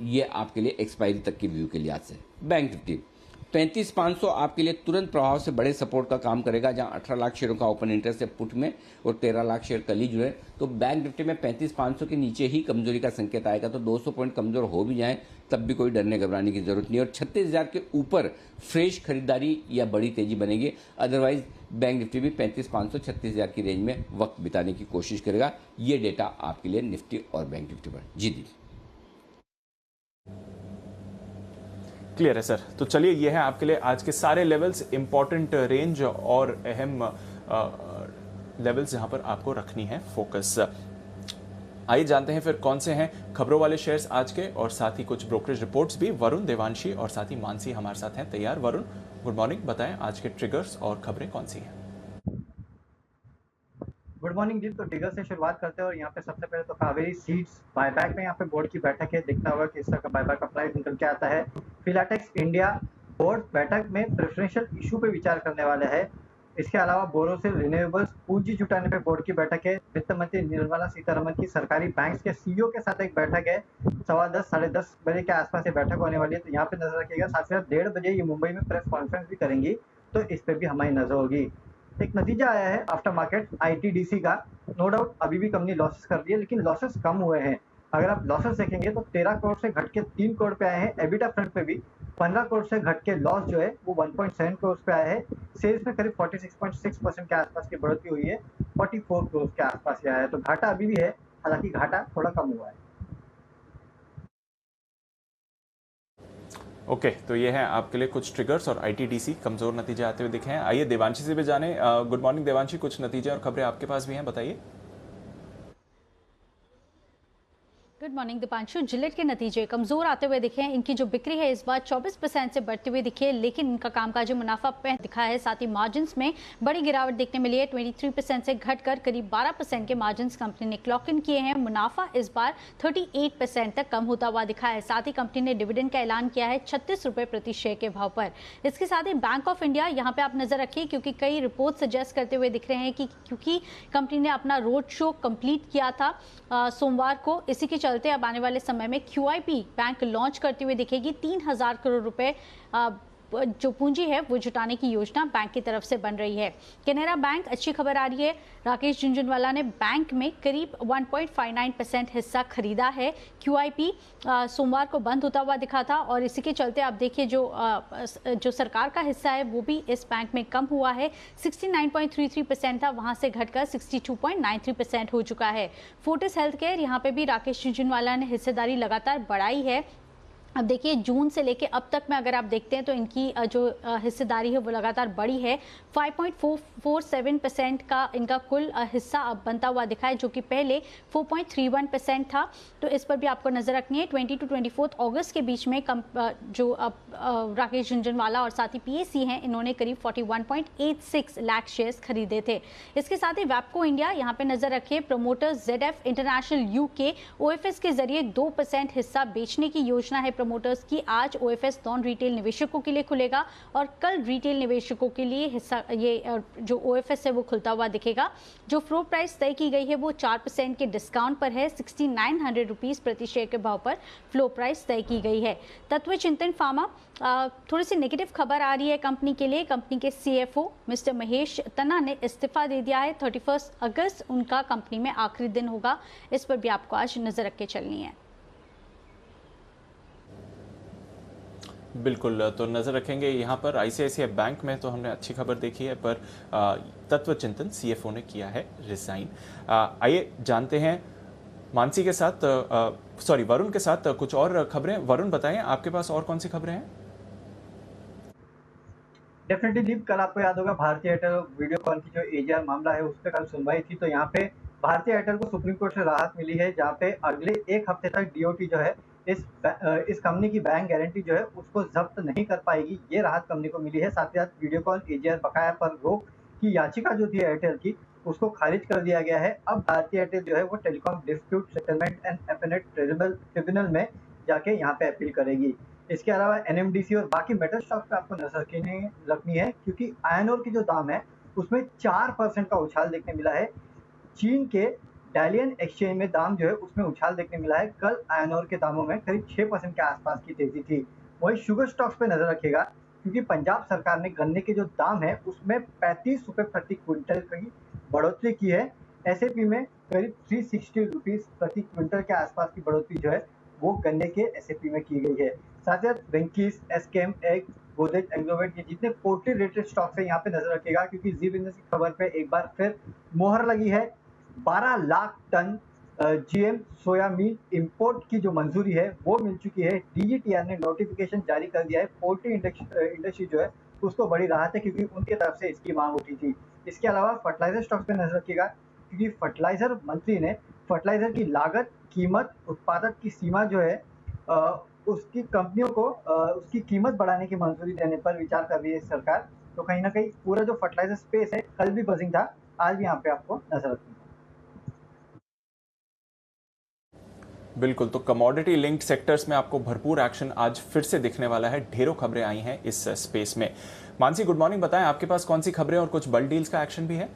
A: ये आपके लिए एक्सपायरी तक की व्यू के लिहाज से। बैंक निफ्टी 35,500 आपके लिए तुरंत प्रभाव से बड़े सपोर्ट का काम करेगा, जहां 18 लाख शेयरों का ओपन इंटरेस्ट है पुट में और 13 लाख शेयर कल ही जुड़े। तो बैंक निफ्टी में 35,500 के नीचे ही कमजोरी का संकेत आएगा। तो 200 पॉइंट कमजोर हो भी जाएं तब भी कोई डरने घबराने की जरूरत नहीं। और 36,000 के ऊपर फ्रेश खरीदारी या बड़ी तेजी बनेगी। अदरवाइज बैंक निफ्टी भी 35,500 36,000 की रेंज में वक्त बिताने की कोशिश करेगा। ये डेटा आपके लिए निफ्टी और बैंक निफ्टी पर। जी दी,
B: क्लियर है सर। तो चलिए, ये है आपके लिए आज के सारे लेवल्स, इंपॉर्टेंट रेंज और अहम लेवल्स जहां पर आपको रखनी है फोकस। आइए जानते हैं फिर कौन से हैं खबरों वाले शेयर्स आज के, और साथ ही कुछ ब्रोकरेज रिपोर्ट्स भी। वरुण, देवांशी और साथ ही मानसी हमारे साथ हैं तैयार। वरुण, गुड मॉर्निंग, बताएं आज के ट्रिगर्स और खबरें कौन सी हैं?
C: गुड मॉर्निंग जी। तो ट्रिगर से शुरुआत करते हैं और यहाँ पे सबसे पहले तो कावेरी सीड्स बायबैक में यहाँ पे बोर्ड की बैठक है। देखना होगा कि इस तरह का बायबैक का प्राइस निकल के आता है। फिलाटेक्स इंडिया बोर्ड बैठक में प्रेफरेंशियल इशू पे विचार करने वाला है। इसके अलावा बोरोसिल रिन्यूएबल्स पूंजी जुटाने पे बोर्ड की बैठक है। वित्त मंत्री निर्मला सीतारमण की सरकारी बैंक्स के सीईओ के साथ एक बैठक है। 10:15 साढ़े 10 बजे के आसपास ये बैठक होने वाली है, तो यहाँ पे नजर रखिएगा। साथ ही साथ 1:30 बजे ये मुंबई में प्रेस कॉन्फ्रेंस भी करेंगी, तो इस पे भी हमारी नजर होगी। एक नतीजा आया है आफ्टर मार्केट आईटीडीसी का। नो डाउट अभी भी कंपनी लॉसेस कर रही है, लेकिन लॉसेस कम हुए हैं। अगर आप लॉसेस देखेंगे तो 13 करोड़ से घट के 3 करोड़ पे आए हैं। एबिटा फ्रंट पे भी 15 करोड़ से घट के लॉस जो है वो 1.7 करोड़ पे आया है। सेल्स में करीब 46.6% के आसपास की बढ़ोतरी हुई है, 44 करोड़ के आसपास आया है। तो घाटा अभी भी है, हालांकि घाटा थोड़ा कम हुआ है।
B: ओके तो ये है आपके लिए कुछ ट्रिगर्स और आईटीडीसी कमजोर नतीजे आते हुए दिखे हैं। आइए देवांशी से भी जाने। गुड मॉर्निंग देवांशी, कुछ नतीजे और खबरें आपके पास भी हैं, बताइए।
D: Good morning Deepanshu. जिलेट के नतीजे कमजोर आते हुए दिखे हैं। इनकी जो बिक्री है इस बार 24% से बढ़ते हुए दिखी है, लेकिन इनका कामकाजी मुनाफा पे दिखा है। साथ ही मार्जिन्स में बड़ी गिरावट देखने मिली है, 23% से घटकर करीब 12% के मार्जिन्स कंपनी ने क्लॉक इन किए हैं। मुनाफा इस बार 38% तक कम होता हुआ दिखा है। साथ ही कंपनी ने डिविडेंड का ऐलान किया है 36 रुपए प्रति शेयर के भाव पर। इसके साथ ही बैंक ऑफ इंडिया यहाँ पे आप नजर रखिए, क्योंकि कई रिपोर्ट सजेस्ट करते हुए दिख रहे हैं कि क्योंकि कंपनी ने अपना रोड शो कंप्लीट किया था सोमवार को, इसी के चलते अब आने वाले समय में QIP बैंक लॉन्च करते हुए दिखेगी। 3000 करोड़ रुपए जो पूंजी है वो जुटाने की योजना बैंक की तरफ से बन रही है। कैनरा बैंक अच्छी खबर आ रही है। राकेश झुनझुनवाला ने बैंक में करीब 1.59% हिस्सा खरीदा है। QIP सोमवार को बंद होता हुआ दिखा था और इसी के चलते आप देखिए जो सरकार का हिस्सा है वो भी इस बैंक में कम हुआ है। 69.33% था, वहां से घटकर 62.93% हो चुका है। फोर्टिस हेल्थ केयर, यहाँ पे भी राकेश झुनझुनवाला ने हिस्सेदारी लगातार बढ़ाई है। अब देखिए जून से लेके अब तक में अगर आप देखते हैं तो इनकी जो हिस्सेदारी है वो लगातार बढ़ी है। 5.47% का इनका कुल हिस्सा अब बनता हुआ दिखा है, जो कि पहले 4.31% था। तो इस पर भी आपको नजर रखनी है। 20 to 24 अगस्त के बीच में जो राकेश झुनझुनवाला और साथ ही PAC हैं, इन्होंने करीब 41.86 लाख शेयर्स खरीदे थे। इसके साथ ही वैपको इंडिया, यहाँ पे नजर रखिए। Promoter ZF international UK OFS के जरिए 2% हिस्सा बेचने की योजना है प्रमोटर्स की। आज OFS नॉन रिटेल निवेशकों के लिए खुलेगा और कल रिटेल निवेशकों के लिए हिस्सा ये जो OFS है वो खुलता हुआ दिखेगा। जो फ्लोर प्राइस तय की गई है वो 4% के डिस्काउंट पर है। 6900 रुपीज प्रति शेयर के भाव पर फ्लोर प्राइस तय की गई है। तत्व चिंतन फार्मा, थोड़ी सी नेगेटिव खबर आ रही है कंपनी के लिए। कंपनी के CFO मिस्टर महेश तन्ना ने इस्तीफा दे दिया है। 31 अगस्त उनका कंपनी में आखिरी दिन होगा। इस पर भी आपको आज नजर रख के चलनी है।
B: बिल्कुल, तो नज़र रखेंगे यहाँ पर। ICICI बैंक में तो हमने अच्छी खबर देखी है, पर तत्व चिंतन CFO ने किया है रिजाइन। आइए जानते हैं मानसी के साथ, वरुण के साथ कुछ और खबरें। वरुण बताएं, आपके पास और कौन सी खबरें हैं?
C: डेफिनेटली दीप, कल आपको याद होगा भारतीय एयरटेल वीडियोकॉन की जो AGR मामला है उस पर कल सुनवाई थी। तो यहाँ पे भारतीय एयरटेल को सुप्रीम कोर्ट से राहत मिली है, जहाँ पे अगले एक हफ्ते तक DOT जो है इस कंपनी की बैंक गारंटी जो है उसको जब्त नहीं कर पाएगी। ये राहत कंपनी को मिली है। साथ ही साथ वीडियोकॉन AGR बकाया पर रोक की याचिका जो थी एयरटेल की, उसको खारिज कर दिया गया है। अब भारतीय एयरटेल जो है वो telecom dispute settlement and appellate tribunal में जाके यहाँ पे अपील करेगी। इसके अलावा NMDC और बाकी मेटल स्टॉक पे आपको नजर रखनी है, क्योंकि आयरन ओर की जो दाम है उसमें 4% का उछाल देखने मिला है। चीन के डालियन एक्सचेंज में दाम जो है उसमें उछाल देखने मिला है। कल आयरन ओर के दामों में करीब 6% के आसपास की तेजी थी। वही शुगर स्टॉक्स पे नजर रखिएगा, क्योंकि पंजाब सरकार ने गन्ने के जो दाम है उसमें 35 रुपए प्रति क्विंटल की बढ़ोतरी की है। SAP में करीब 360 रुपीज प्रति क्विंटल के आसपास की बढ़ोतरी जो है वो गन्ने के SAP में की गई है। साथ ही वेंकीज, एसकेएम, एग, गोदरेज एग्रोवेट, ये जितने पोल्ट्री रिलेटेड स्टॉक्स है यहाँ पे नजर रखिएगा, क्योंकि जी बिजनेस की खबर पे एक बार फिर मोहर लगी है। 12 लाख टन GM सोया मील इंपोर्ट की जो मंजूरी है वो मिल चुकी है। DGTR ने नोटिफिकेशन जारी कर दिया है। पोल्ट्री इंडस्ट्री जो है उसको बड़ी राहत है, क्योंकि उनके तरफ से इसकी मांग उठी थी। इसके अलावा फर्टिलाइजर स्टॉक्स पे नजर रखिएगा, क्योंकि फर्टिलाइजर मंत्री ने फर्टिलाइजर की लागत, कीमत, उत्पादक की सीमा जो है उसकी कंपनियों को उसकी कीमत बढ़ाने की मंजूरी देने पर विचार कर रही है सरकार। तो कहीं ना कहीं पूरा जो फर्टिलाइजर स्पेस है, कल भी बजिंग था, आज भी यहाँ पे आपको नजर रखनी है।
B: बिल्कुल, तो कमोडिटी लिंक्ड सेक्टर्स में आपको भरपूर एक्शन आज फिर से दिखने वाला है। ढेरों खबरें आई हैं इस स्पेस में। मानसी, गुड मॉर्निंग, बताएं आपके पास कौन सी खबरें और कुछ बल्क डील्स का एक्शन भी है?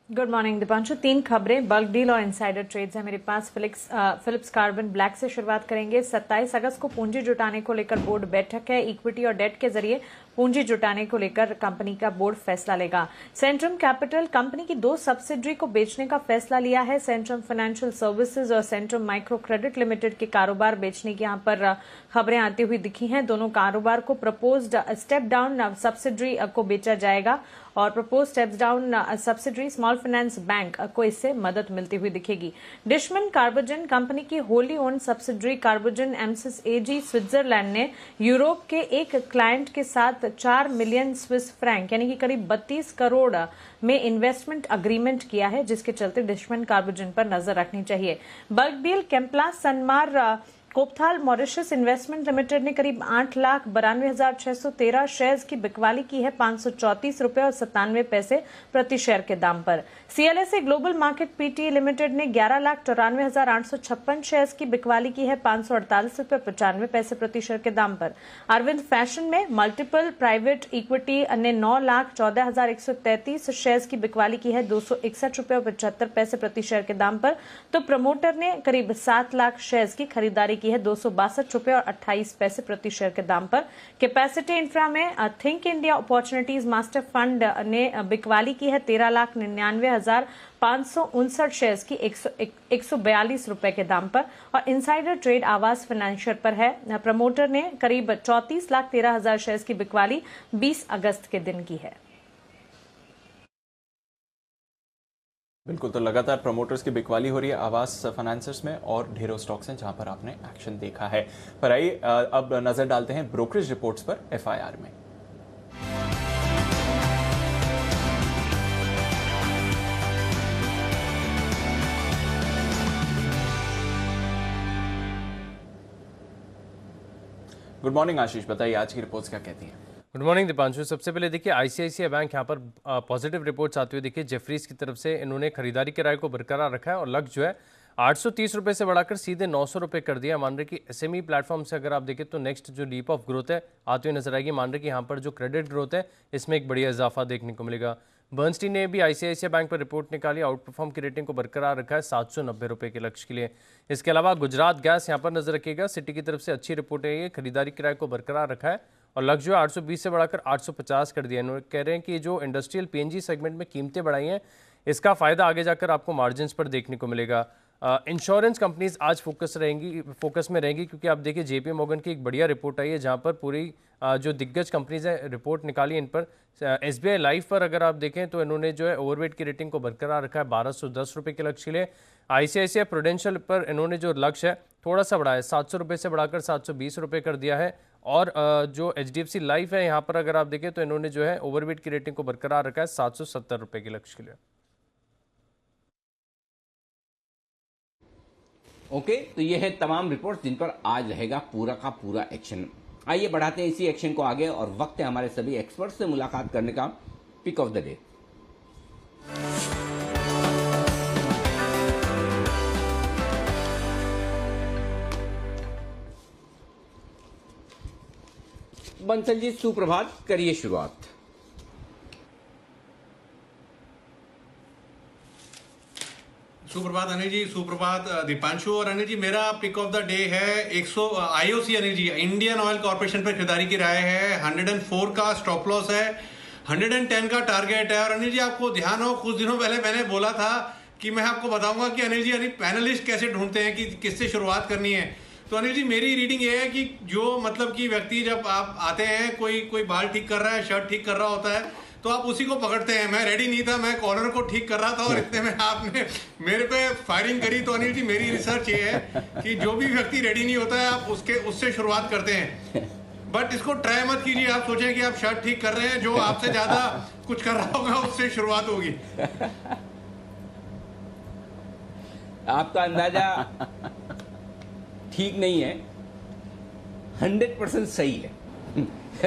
E: Good morning Deepanshu. 3 खबरें बल्क डील और इनसाइडर ट्रेड्स हैं मेरे पास। फिलिप्स कार्बन ब्लैक से शुरुआत करेंगे। 27 अगस्त को पूंजी जुटाने को लेकर बोर्ड बैठक है। इक्विटी और डेट के जरिए पूंजी जुटाने को लेकर कंपनी का बोर्ड फैसला लेगा। सेंट्रम कैपिटल कंपनी की 2 सब्सिडरी को बेचने का फैसला लिया है। सेंट्रम फाइनेंशियल सर्विसेज और सेंट्रम माइक्रो क्रेडिट लिमिटेड के कारोबार बेचने की यहां पर खबरें आती हुई दिखी हैं। दोनों कारोबार को प्रपोज्ड स्टेप डाउन सब्सिडरी को बेचा जाएगा और propose steps down subsidiary small finance bank को इससे मदद मिलती हुई दिखेगी। डिशमन कार्बोजन कंपनी की होली ओन्ड सब्सिडरी कार्बोजन एमसिस एजी स्विट्जरलैंड ने यूरोप के एक क्लाइंट के साथ 4 मिलियन स्विस फ्रैंक यानी कि करीब 32 करोड़ में इन्वेस्टमेंट अग्रीमेंट किया है, जिसके चलते डिशमन कार्बोजन पर नजर रखनी चाहिए। Bulk deal Chemplast Sanmar Copthall Mauritius investment limited ने करीब 8,92,613 शेयर्स की बिकवाली की है 534 रुपए और 97 पैसे प्रति शेयर के दाम पर। CLSA global market PT limited ने 11,94,856 शेयर्स की बिकवाली की है 548 रुपए 95 पैसे प्रति शेयर के दाम पर। अरविंद फैशन में मल्टीपल प्राइवेट इक्विटी ने 9,14,133 शेयर्स की बिकवाली की है 261 रुपए और 75 पैसे प्रति शेयर के दाम पर। तो प्रमोटर ने करीब 7 लाख शेयर्स की खरीदारी की है 262 रुपए और 28 पैसे प्रति शेयर के दाम पर। कैपेसिटी इंफ्रा में think India opportunities master fund ने बिकवाली की है 13,99,559 शेयर्स की 142 रुपए के दाम पर। और इनसाइडर ट्रेड आवास फाइनेंशियल पर है। प्रमोटर ने करीब 34,13,000 शेयर्स की बिकवाली 20 अगस्त के दिन की है।
B: बिल्कुल, तो लगातार प्रमोटर्स की बिकवाली हो रही है आवास फाइनेंसर्स में और ढेरों स्टॉक्स हैं जहां पर आपने एक्शन देखा है। पर आइए अब नजर डालते हैं ब्रोकरेज रिपोर्ट्स पर एफआईआर में। गुड मॉर्निंग आशीष, बताइए आज की रिपोर्ट्स क्या कहती हैं?
F: Good morning Deepanshu. सबसे पहले देखिए आईसीआईसीआई बैंक यहाँ पर पॉजिटिव रिपोर्ट्स आती हुई देखिए जेफरीज की तरफ से इन्होंने खरीदारी किराए को बरकरार रखा है और लक्ष्य जो है 830 रुपये से बढ़ाकर सीधे 900 रुपये कर दिया। मान रहे कि एसएमई प्लेटफॉर्म से अगर आप देखें तो नेक्स्ट जो लीप ऑफ ग्रोथ है आती हुई नजर आएगी। मान रहे कि यहाँ पर जो क्रेडिट ग्रोथ है इसमें एक बढ़िया इजाफा देखने को मिलेगा। बर्नस्टीन ने भी आईसीआईसीआई बैंक पर रिपोर्ट निकाली, आउट परफॉर्म की रेटिंग को बरकरार रखा है 790 रुपये के लक्ष्य के लिए। इसके अलावा गुजरात गैस यहाँ पर नजर रखिएगा, सिटी की तरफ से अच्छी रिपोर्ट है, ये खरीदारी किराए को बरकरार रखा है और लक्ष्य जो 820 से बढ़ाकर 850 कर दिया। इन्होंने कह रहे हैं कि जो इंडस्ट्रियल पीएनजी सेगमेंट में कीमतें बढ़ाई हैं इसका फायदा आगे जाकर आपको मार्जिन्स पर देखने को मिलेगा। इंश्योरेंस कंपनीज आज फोकस में रहेंगी क्योंकि आप देखिए जेपी मॉर्गन की एक बढ़िया रिपोर्ट आई है जहां पर पूरी जो दिग्गज कंपनीज है रिपोर्ट निकाली इन पर। एसबीआई लाइफ पर अगर आप देखें तो इन्होंने जो है ओवरवेट की रेटिंग को बरकरार रखा है 1210 रुपये के लक्ष्य के लिए। आईसीआईसीआई प्रूडेंशियल पर इन्होंने जो लक्ष्य है थोड़ा सा बढ़ाया है 700 रुपये से बढ़ाकर 720 रुपये कर दिया है। और जो एचडीएफसी लाइफ है यहाँ पर अगर आप देखें तो इन्होंने जो है ओवरवेट की रेटिंग को बरकरार रखा है 770 रुपये के लक्ष्य के लिए।
A: ओके, तो ये है तमाम रिपोर्ट्स जिन पर आज रहेगा पूरा का पूरा एक्शन। आइए बढ़ाते हैं इसी एक्शन को आगे और वक्त है हमारे सभी एक्सपर्ट से मुलाकात करने का। Pick of the day. Bansal ji सुप्रभात, करिए शुरुआत।
G: सुप्रभात अनिल जी, सुप्रभात दीपांशु। और अनिल जी मेरा पिक ऑफ द डे है 100 IOC Anil ji, Indian oil corporation पर खरीदारी की राय है। 104 का स्टॉप लॉस है, 110 का टारगेट है। और अनिल जी आपको ध्यान हो कुछ दिनों पहले मैंने बोला था कि मैं आपको बताऊंगा कि अनिल जी पैनलिस्ट कैसे ढूंढते हैं कि किससे शुरुआत करनी है। तो अनिल जी मेरी रीडिंग ये है कि जो मतलब कि व्यक्ति जब आप आते हैं कोई बाल ठीक कर रहा है, शर्ट ठीक कर रहा होता है तो आप उसी को पकड़ते हैं। मैं रेडी नहीं था, मैं कॉलर को ठीक कर रहा था और इतने में आपने मेरे पे फायरिंग करी। तो अनिल जी मेरी रिसर्च ये है कि जो भी व्यक्ति रेडी नहीं होता है आप उससे शुरुआत करते हैं। बट इसको ट्राई मत कीजिए, आप सोचें कि आप शर्ट ठीक कर रहे हैं, जो आपसे ज्यादा कुछ कर रहा होगा उससे शुरुआत होगी।
A: आपका अंदाजा ठीक नहीं है, 100% सही है।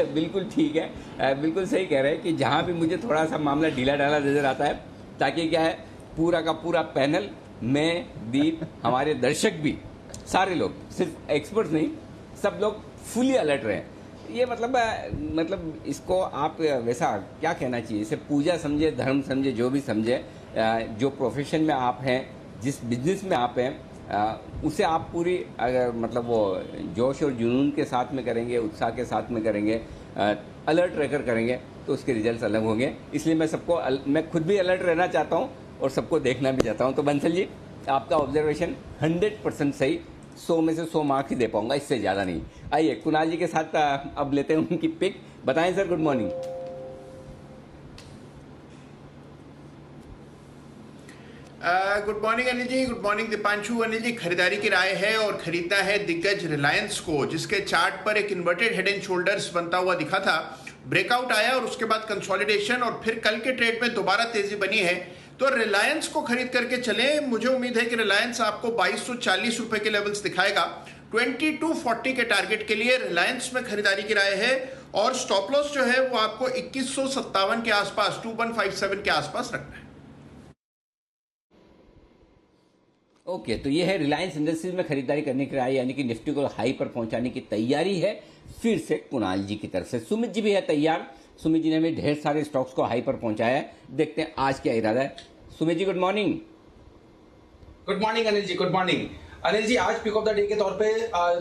A: बिल्कुल ठीक है, बिल्कुल सही कह रहे हैं कि जहां भी मुझे थोड़ा सा मामला ढीला ढाला नजर आता है ताकि क्या है पूरा का पूरा पैनल, मैं, दीप, हमारे दर्शक भी, सारे लोग, सिर्फ एक्सपर्ट्स नहीं, सब लोग फुली अलर्ट रहे। ये मतलब इसको आप वैसा क्या कहना चाहिए, इसे पूजा समझे, धर्म समझे, जो भी समझे, जो प्रोफेशन में आप हैं, जिस बिजनेस में आप हैं, उसे आप पूरी अगर मतलब वो जोश और जुनून के साथ में करेंगे, उत्साह के साथ में करेंगे अलर्ट रहकर करेंगे तो उसके रिजल्ट्स अलग होंगे। इसलिए मैं खुद भी अलर्ट रहना चाहता हूँ और सबको देखना भी चाहता हूँ। तो बंसल जी, आपका ऑब्जर्वेशन 100% सही, 100 में से 100 मार्क्स ही दे पाऊंगा, इससे ज़्यादा नहीं। आइए कुणाल जी के साथ अब लेते हैं उनकी पिक। बताएं sir, good morning.
H: Good morning Anil ji, good morning Dipanshu. Anil ji, खरीदारी की राय है और खरीदना है दिग्गज रिलायंस को, जिसके चार्ट पर एक इन्वर्टेड हेड एंड शोल्डर्स बनता हुआ दिखा था, ब्रेकआउट आया और उसके बाद कंसोलिडेशन और फिर कल के ट्रेड में दोबारा तेजी बनी है। तो रिलायंस को खरीद करके चलें। मुझे उम्मीद है कि रिलायंस आपको 2240 रुपए के लेवल्स दिखाएगा। 2240 के टारगेट के लिए रिलायंस में खरीदारी की राय है और स्टॉप लॉस जो है वो आपको 2157 के आसपास, 2157 के आसपास रखना है।
A: ओके, तो ये है रिलायंस इंडस्ट्रीज में खरीदारी करने की राय, यानी कि निफ्टी को हाई पर पहुंचाने की तैयारी है फिर से कुणाल जी की तरफ से। सुमित जी भी है तैयार। सुमित जी ने भी ढेर सारे स्टॉक्स को हाई पर पहुंचाया है, देखते हैं आज क्या इरादा है। Sumit ji, good morning.
I: Good morning Anil ji, good morning. Anil ji, आज पिक ऑफ द डे के तौर पे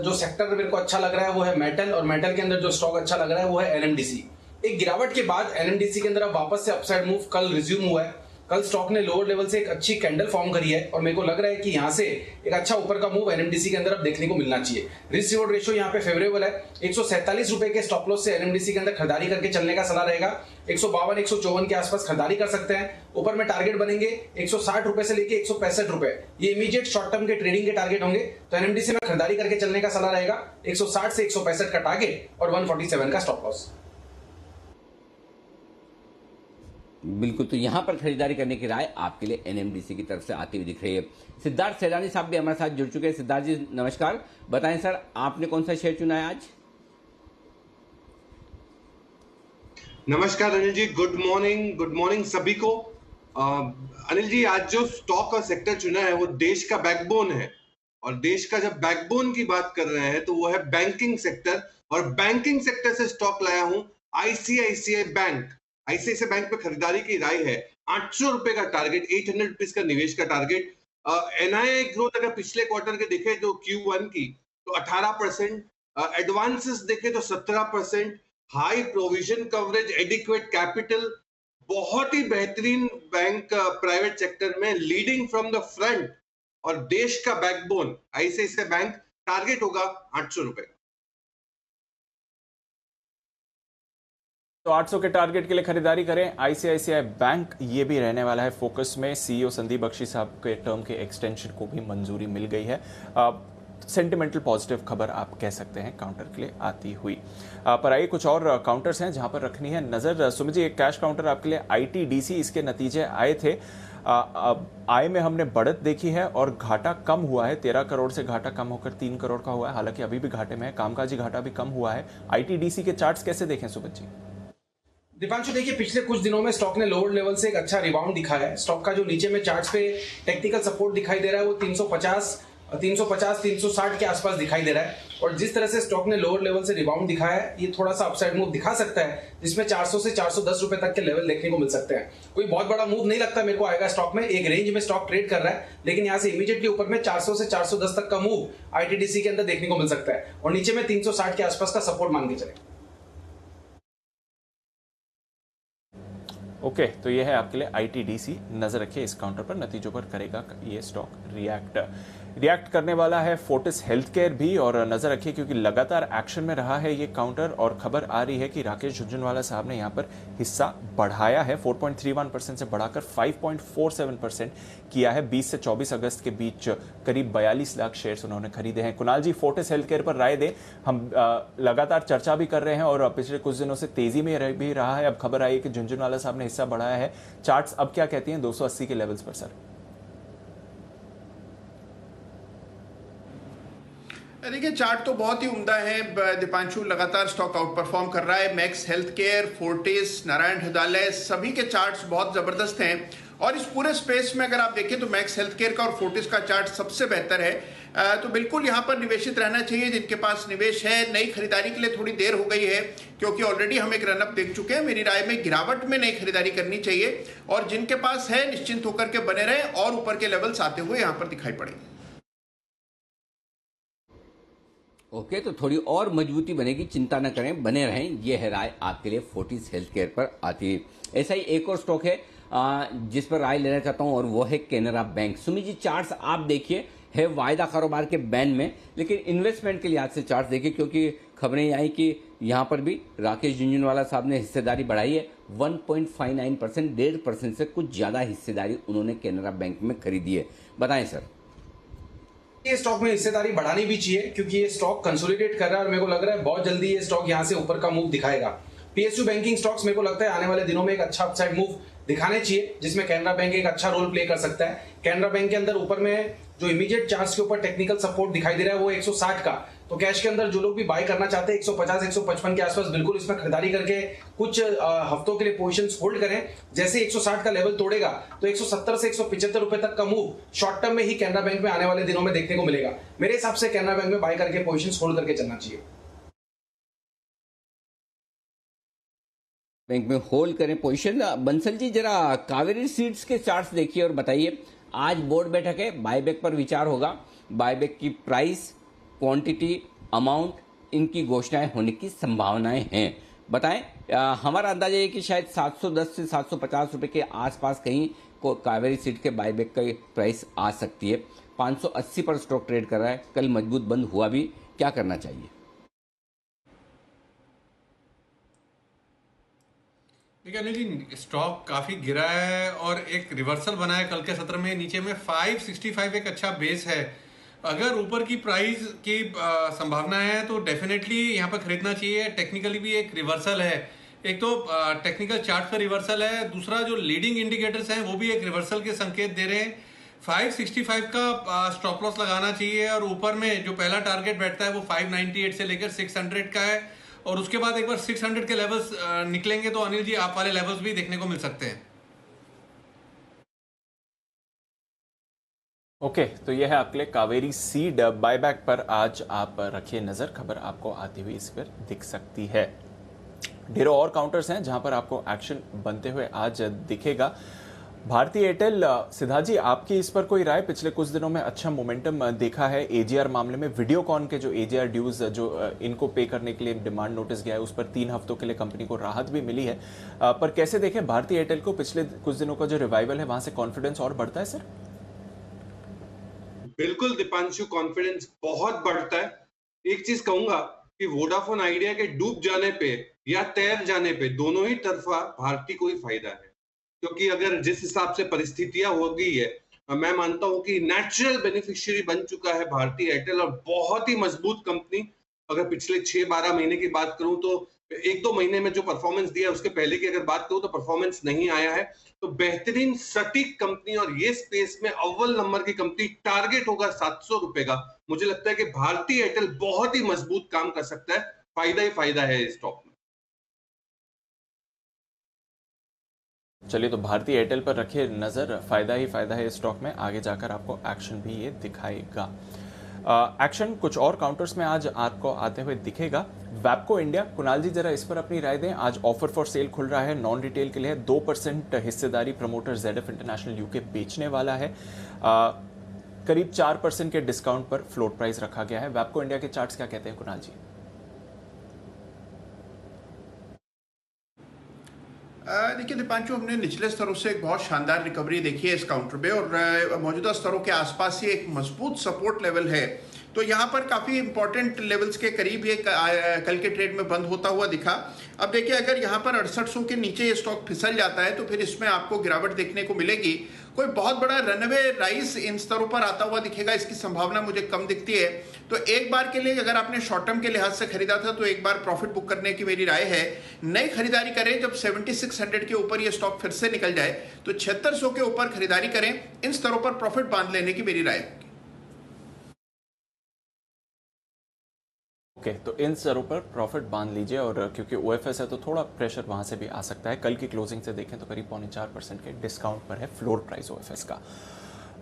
I: जो सेक्टर मेरे को अच्छा लग रहा है वो है मेटल, और मेटल के अंदर जो स्टॉक अच्छा लग रहा है वो है एनएमडीसी। एक गिरावट के बाद एनएमडीसी के अंदर अब वापस से अपसाइड मूव कल रिज्यूम हुआ है। कल स्टॉक ने लोअर लेवल से एक अच्छी कैंडल फॉर्म करी है और मेरे को लग रहा है कि यहां से एक अच्छा ऊपर का मूव एनएमडीसी के अंदर अब देखने को मिलना चाहिए। रिस्क रिवॉर्ड रेशियो यहां पे फेवरेबल है। 147 रुपए के स्टॉप लॉस से एनएमडीसी के अंदर खरीदारी करके चलने का सलाह रहेगा। 152 154 के आसपास खरीदारी कर सकते हैं। ऊपर में टारगेट बनेंगे 160 रुपए से लेके 165 रुपए, ये इमीडिएट शॉर्ट टर्म के ट्रेडिंग के टारगेट होंगे। तो एनएमडीसी में खरीदारी करके चलने का सलाह रहेगा। 160 से 165 का टारगेट और 147 का स्टॉप लॉस।
A: बिल्कुल, तो यहां पर खरीदारी करने की राय आपके लिए एनएमडीसी की तरफ से आती हुई दिख रही है। सिद्धार्थ सैलानी साहब भी हमारे साथ जुड़ चुके हैं। सिद्धार्थ जी नमस्कार, बताएं सर, आपने कौन सा शेयर चुना है आज?
J: नमस्कार अनिल जी, गुड मॉर्निंग सभी को। अनिल जी, आज जो स्टॉक और सेक्टर चुना है वो देश का बैकबोन है, और देश का जब बैकबोन की बात कर रहे हैं तो वो है बैंकिंग सेक्टर, और बैंकिंग सेक्टर से स्टॉक लाया हूं आईसीआईसीआई बैंक। आईसीआईसीआई बैंक पे खरीदारी की राय है। 800 रुपए का टारगेट, 800 रुपीज का निवेश का टारगेट। एनआईआई ग्रोथ अगर पिछले क्वार्टर के देखे तो Q1 की तो 18%, एडवांसेस देखे तो 17%, high provision coverage, adequate capital, बहुत ही बेहतरीन बैंक प्राइवेट सेक्टर में, लीडिंग फ्रॉम द फ्रंट और देश का बैकबोन आईसीआईसीआई बैंक। टारगेट होगा 800 रुपए।
B: तो 800 के टारगेट के लिए खरीदारी करें आईसीआईसीआई बैंक। ये भी रहने वाला है फोकस में। सीईओ संदीप बख्शी साहब के टर्म के एक्सटेंशन को भी मंजूरी मिल गई है। सेंटिमेंटल पॉजिटिव खबर आप कह सकते हैं काउंटर के लिए आती हुई। पर आइए कुछ और काउंटर्स हैं जहां पर रखनी है नजर। सुमित जी, एक कैश काउंटर आपके लिए आईटीडीसी, इसके नतीजे आए थे। आय में हमने बढ़त देखी है और घाटा कम हुआ है। 13 करोड़ से घाटा कम होकर 3 करोड़ का हुआ है, हालांकि अभी भी घाटे में है। कामकाजी घाटा भी कम हुआ है। आईटीडीसी के चार्ट्स कैसे देखें सुमित जी?
I: दीपांशु, देखिए पिछले कुछ दिनों में स्टॉक ने लोअर लेवल से एक अच्छा रिबाउंड दिखा है। स्टॉक का जो नीचे में चार्ट्स पे टेक्निकल सपोर्ट दिखाई दे रहा है वो 350 360 के आसपास दिखाई दे रहा है, और जिस तरह से स्टॉक ने लोअर लेवल से रिबाउंड दिखाया है ये थोड़ा सा अपसाइड मूव दिखा सकता है, जिसमें 400 से 410 रुपए तक के लेवल देखने को मिल सकते हैं। कोई बहुत बड़ा मूव नहीं लगता मेरे को आएगा स्टॉक में। एक रेंज में स्टॉक ट्रेड कर रहा है, लेकिन यहाँ से इमीडिएटली ऊपर में 400 से 410 तक का मूव आईटीडीसी के अंदर देखने को मिल सकता है, और नीचे में 360 के आसपास का सपोर्ट मान के चले।
B: ओके, तो ये है आपके लिए आईटीडीसी। नजर रखिए इस काउंटर पर, नतीजों पर करेगा ये स्टॉक रिएक्ट करने वाला है फोर्टिस हेल्थकेयर भी, और नजर रखिए क्योंकि लगातार एक्शन में रहा है ये काउंटर, और खबर आ रही है कि राकेश झुनझुनवाला साहब ने यहाँ पर हिस्सा बढ़ाया है। 4.31% से बढ़ाकर 5.47% किया है। 20 से 24 अगस्त के बीच करीब 42 लाख शेयर्स उन्होंने खरीदे हैं। कुणाल जी, फोर्टिस हेल्थकेयर पर राय दें। हम लगातार चर्चा भी कर रहे हैं और पिछले कुछ दिनों से तेजी में भी रहा है। अब खबर आई है कि झुनझुनवाला साहब ने हिस्सा बढ़ाया है। चार्ट्स अब क्या कहती हैं 280 के लेवल्स पर सर?
H: देखिए, चार्ट तो बहुत ही उम्दा है दीपांशु। लगातार स्टॉक आउट परफॉर्म कर रहा है। Max health care, Fortis, Narayan Hrudayalaya, सभी के चार्ट्स बहुत जबरदस्त हैं, और इस पूरे स्पेस में अगर आप देखें तो मैक्स हेल्थ केयर का और फोर्टिस का चार्ट सबसे बेहतर है। तो बिल्कुल यहाँ पर निवेशित रहना चाहिए जिनके पास निवेश है। नई खरीदारी के लिए थोड़ी देर हो गई है क्योंकि ऑलरेडी हम एक रनअप देख चुके हैं। मेरी राय में गिरावट में नई खरीदारी करनी चाहिए, और जिनके पास है निश्चिंत होकर के बने रहे, और ऊपर के लेवल्स आते हुए यहाँ पर दिखाई पड़ेंगे।
A: ओके, तो थोड़ी और मजबूती बनेगी, चिंता न करें, बने रहें, ये है राय आपके लिए फोर्टिस हेल्थ केयर पर आती है। ऐसा ही एक और स्टॉक है जिस पर राय लेना चाहता हूं और वो है कैनरा बैंक। सुमित जी, चार्ट्स आप देखिए, है वायदा कारोबार के बैन में, लेकिन इन्वेस्टमेंट के लिहाज से चार्ट देखिए, क्योंकि खबरें आई कि यहां पर भी राकेश झुंझुनवाला साहब ने हिस्सेदारी बढ़ाई है 1.59%, 1.5% से कुछ ज्यादा हिस्सेदारी उन्होंने कैनरा बैंक में खरीदी है। बताएं सर।
I: ये स्टॉक में हिस्सेदारी बढ़ानी भी चाहिए क्योंकि ये स्टॉक कंसोलिडेट कर रहा है और मेरे को लग रहा है बहुत जल्दी ये स्टॉक यहां से ऊपर का मूव दिखाएगा। पीएसयू बैंकिंग स्टॉक्स मेरे को लगता है आने वाले दिनों में एक अच्छा अपसाइड मूव दिखाने चाहिए, जिसमें कैनरा बैंक एक अच्छा रोल प्ले कर सकता है। कैनरा बैंक के अंदर ऊपर में जो इमीडिएट चार्ट्स के ऊपर टेक्निकल सपोर्ट दिखाई दे रहा है वो 160 का, तो कैश के अंदर जो लोग भी बाय करना चाहते हैं 150 155 के आसपास बिल्कुल इसमें खरीदारी करके कुछ हफ्तों के लिए पोजीशंस होल्ड करें। जैसे 160 का लेवल तोड़ेगा तो 170 से 175 रुपए तक का मूव शॉर्ट टर्म में ही कैनरा बैंक में आने वाले दिनों में देखने को मिलेगा। मेरे हिसाब से कैनरा बैंक में बाय करके पोजीशंस होल्ड करके चलना चाहिए।
A: बैंक में होल्ड करें पोजीशन। बंसल जी, जरा कावेरी सीड्स के चार्ट्स देखिए और बताइए, आज बोर्ड बैठक है, बायबैक पर विचार होगा, बायबैक की प्राइस, क्वांटिटी, अमाउंट, इनकी घोषणाएं होने की संभावनाएं हैं। बताएं। हमारा अंदाजा है कि शायद 710 से 750 रुपए के आसपास कहीं को कावेरी सीड के बायबैक की प्राइस आ सकती है। 580 पर स्टॉक ट्रेड कर रहा है, कल मजबूत बंद हुआ भी, क्या करना चाहिए?
G: देखिए अनिल जी, स्टॉक काफी गिरा है और एक रिवर्सल बना है कल के सत्र में। नीचे में 565 एक अच्छा बेस है। अगर ऊपर की प्राइस की संभावना है तो डेफिनेटली यहाँ पर खरीदना चाहिए। टेक्निकली भी एक रिवर्सल है, एक तो टेक्निकल चार्ट पर रिवर्सल है, दूसरा जो लीडिंग इंडिकेटर्स हैं वो भी एक रिवर्सल के संकेत दे रहे हैं। 565 का स्टॉप लॉस लगाना चाहिए और ऊपर में जो पहला टारगेट बैठता है वो 598 से लेकर 600 का है, और उसके बाद एक बार 600 के लेवल्स निकलेंगे तो अनिल जी आप वाले लेवल्स भी देखने को मिल सकते हैं।
B: ओके, तो यह है आपके लिए कावेरी सीड बायबैक पर आज आप रखिए नजर, खबर आपको आती हुई इस पर दिख सकती है। ढेरों और काउंटर्स हैं जहां पर आपको एक्शन बनते हुए आज दिखेगा। भारतीय एयरटेल, सिद्धार्थ जी, आपकी इस पर कोई राय? पिछले कुछ दिनों में अच्छा मोमेंटम देखा है एजीआर मामले में। वीडियोकॉन के जो एजीआर ड्यूज जो इनको पे करने के लिए डिमांड नोटिस गया है उस पर 3 हफ्तों के लिए कंपनी को राहत भी मिली है, पर कैसे देखें भारतीय एयरटेल को? पिछले कुछ दिनों का जो रिवाइवल है वहां से कॉन्फिडेंस और बढ़ता है सर?
J: बिल्कुल दीपांशु, कॉन्फिडेंस बहुत बढ़ता है। एक चीज कहूंगा कि वोडाफोन आइडिया के डूब जाने पे या तैर जाने पे दोनों ही तरफा भारतीय को ही फायदा है, क्योंकि अगर जिस हिसाब से परिस्थितियां हो गई है, मैं मानता हूं कि नेचुरल बेनिफिशियरी बन चुका है भारतीय एयरटेल और बहुत ही मजबूत कंपनी। अगर पिछले 6-12 महीने की बात करूं तो 1-2 महीने में जो परफॉर्मेंस दिया उसके पहले की अगर बात करूं तो परफॉर्मेंस नहीं आया है। तो बेहतरीन सटीक कंपनी और ये स्पेस में अव्वल नंबर की कंपनी, टारगेट होगा 700 रुपए का। मुझे लगता है कि भारतीय एयरटेल बहुत ही मजबूत काम कर सकता है, फायदा ही फायदा है इस स्टॉक में।
B: चलिए, तो भारतीय एयरटेल पर रखिए नजर, फायदा ही फायदा है इस स्टॉक में, आगे जाकर आपको एक्शन भी ये दिखाएगा। एक्शन कुछ और काउंटर्स में आज आपको आते हुए दिखेगा। वैपको इंडिया, कुणाल जी जरा इस पर अपनी राय दें। आज ऑफर फॉर सेल खुल रहा है, नॉन रिटेल के लिए 2% हिस्सेदारी प्रमोटर ZF इंटरनेशनल यूके बेचने वाला है। करीब 4% के डिस्काउंट पर फ्लोट प्राइस रखा गया है। वैपको इंडिया के चार्ट्स क्या कहते हैं कुणाल जी?
H: देखिए दीपांशु, हमने निचले स्तरों से एक बहुत शानदार रिकवरी देखी है इस काउंटर पे और मौजूदा स्तरों के आसपास ही एक मजबूत सपोर्ट लेवल है। तो यहाँ पर काफी इंपॉर्टेंट लेवल्स के करीब ये कल के ट्रेड में बंद होता हुआ दिखा। अब देखिए, अगर यहाँ पर 6800 के नीचे ये स्टॉक फिसल जाता है तो फिर इसमें आपको गिरावट देखने को मिलेगी। कोई बहुत बड़ा रनवे राइस इन स्तरों पर आता हुआ दिखेगा, इसकी संभावना मुझे कम दिखती है। तो एक बार के लिए अगर आपने शॉर्ट टर्म के लिहाज से खरीदा था तो एक बार प्रॉफिट बुक करने की मेरी राय है। नई खरीदारी करें जब 7600 के ऊपर ये स्टॉक फिर से निकल जाए तो 7600 के ऊपर खरीदारी करें। इन स्तरों पर प्रॉफिट बांध लेने की मेरी राय है।
B: ओके, तो इन स्तरों पर प्रॉफिट बांध लीजिए, और क्योंकि OFS है तो थोड़ा प्रेशर वहां से भी आ सकता है। कल की क्लोजिंग से देखें तो करीब 4.25% के डिस्काउंट पर है फ्लोर प्राइस OFS का।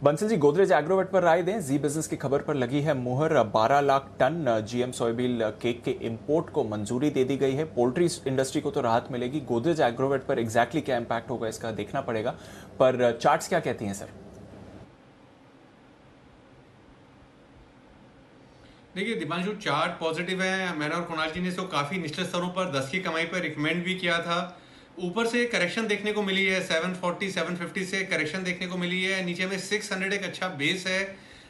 B: बंसल जी, गोदरेज एग्रोवेट पर राय दें। जी बिजनेस की खबर पर लगी है मुहर। 12 lakh tonne GM soybean cake के इंपोर्ट को मंजूरी दे दी गई है। पोल्ट्री इंडस्ट्री को तो राहत मिलेगी, गोदरेज एग्रोवेट पर एग्जैक्टली क्या इंपैक्ट होगा इसका देखना पड़ेगा, पर चार्ट्स क्या कहती हैं सर?
G: देखिए दीपांशु, चार्ट पॉजिटिव है। मैंने और कुणाल जी ने इसको काफ़ी निचले स्तरों पर 10 की कमाई पर रिकमेंड भी किया था। ऊपर से करेक्शन देखने को मिली है, 740 750 से करेक्शन देखने को मिली है। नीचे में 600 एक अच्छा बेस है।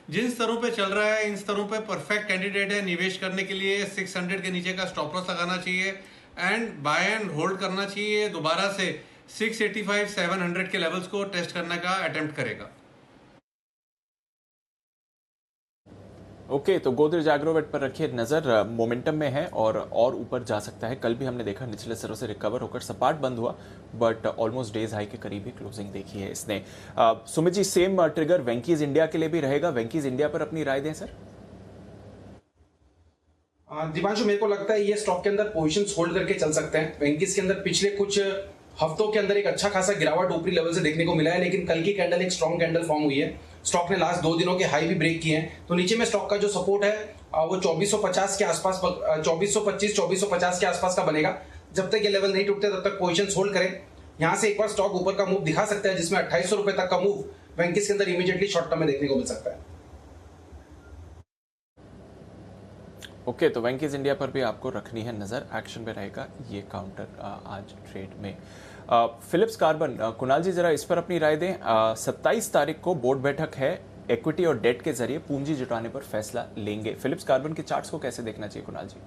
G: जिन स्तरों पे चल रहा है इन स्तरों पे परफेक्ट कैंडिडेट है निवेश करने के लिए। 600 के नीचे का स्टॉप लॉस लगाना चाहिए एंड बाय एंड होल्ड करना चाहिए। दोबारा से 685 700 के लेवल्स को टेस्ट करने का अटेम्प्ट करेगा।
B: ओके, तो गोदरेज एग्रोवेट पर रखिए नजर, मोमेंटम में है और ऊपर जा सकता है। कल भी हमने देखा निचले स्तरों से रिकवर होकर सपाट बंद हुआ, बट ऑलमोस्ट डेज हाई के करीब ही क्लोजिंग देखी है इसने। Sumit ji, same trigger Venky's India के लिए भी रहेगा? वेंकीज इंडिया पर अपनी राय दें सर।
I: दीपांशु, मेरे को लगता है ये स्टॉक के अंदर पोजीशंस होल्ड करके चल सकते हैं। वेंकीज के अंदर पिछले कुछ हफ्तों के अंदर एक अच्छा खासा गिरावट ऊपरी लेवल से देखने को मिला है, लेकिन कल की कैंडल एक स्ट्रॉन्ग कैंडल फॉर्म हुई है। स्टॉक ने लास्ट 2 दिनों के हाई भी ब्रेक किए हैं, तो नीचे में स्टॉक का जो सपोर्ट है वो 2450 के आसपास, 2425 2450 के आसपास का बनेगा। जब तक ये लेवल नहीं टूटते तब तक पोजीशंस होल्ड करें। यहां से एक बार स्टॉक ऊपर का मूव दिखा सकता है, जिसमें 2800 रुपए तक का मूव वेंकीज के अंदर इमीडिएटली शॉर्ट टर्म में देखने को मिल सकता है।
B: ओके, तो वेंकीज इंडिया पर भी आपको रखनी है नजर, एक्शन में रहेगा ये काउंटर आज ट्रेड में। फिलिप्स कार्बन, कुणाल जी जरा इस पर अपनी राय दें। 27 तारीख को बोर्ड बैठक है, इक्विटी और डेट के जरिए पूंजी जुटाने पर फैसला लेंगे। फिलिप्स कार्बन के चार्ट्स को कैसे देखना चाहिए कुणाल जी?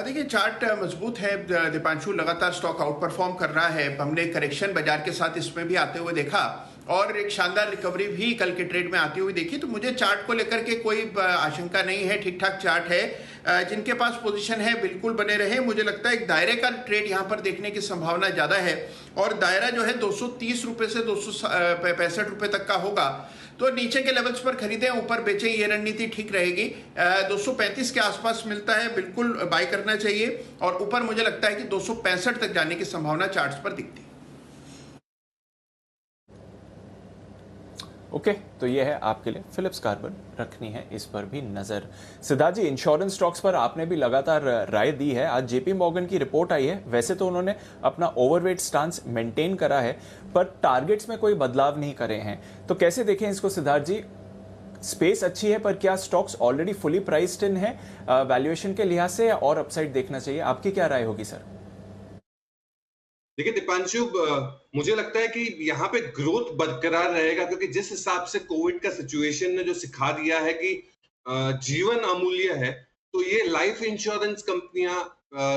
H: देखिए, चार्ट मजबूत है दीपांशु, लगातार स्टॉक आउट परफॉर्म कर रहा है। हमने करेक्शन बाजार के साथ इसमें भी आते हुए देखा और एक शानदार रिकवरी भी कल के ट्रेड में आती हुई देखी। तो मुझे चार्ट को लेकर के कोई आशंका नहीं है, ठीक ठाक चार्ट है। जिनके पास पोजीशन है बिल्कुल बने रहे। मुझे लगता है एक दायरे का ट्रेड यहाँ पर देखने की संभावना ज़्यादा है और दायरा जो है 230 रुपये से 265 रुपये तक का होगा। तो नीचे के लेवल्स पर खरीदें, ऊपर बेचें, ये रणनीति ठीक रहेगी। 235 के आसपास मिलता है, बिल्कुल बाय करना चाहिए और ऊपर मुझे लगता है कि 265 तक जाने की संभावना चार्ट्स पर दिखती है।
B: ओके, तो ये है आपके लिए फिलिप्स कार्बन, रखनी है इस पर भी नजर। सिद्धार्थ जी, इंश्योरेंस स्टॉक्स पर आपने भी लगातार राय दी है। आज जेपी मॉर्गन की रिपोर्ट आई है, वैसे तो उन्होंने अपना ओवरवेट स्टांस मेंटेन करा है, पर टारगेट्स में कोई बदलाव नहीं करे हैं। तो कैसे देखें इसको सिद्धार्थ जी? स्पेस अच्छी है, पर क्या स्टॉक्स ऑलरेडी फुली प्राइस्ड इन है वैल्यूएशन के लिहाज से, और अपसाइड देखना चाहिए? आपकी क्या राय होगी सर?
J: देखिए दीपांशु, मुझे लगता है कि यहाँ पे ग्रोथ बरकरार रहेगा, क्योंकि जिस हिसाब से कोविड का सिचुएशन ने जो सिखा दिया है कि जीवन अमूल्य है, तो ये लाइफ इंश्योरेंस कंपनियां,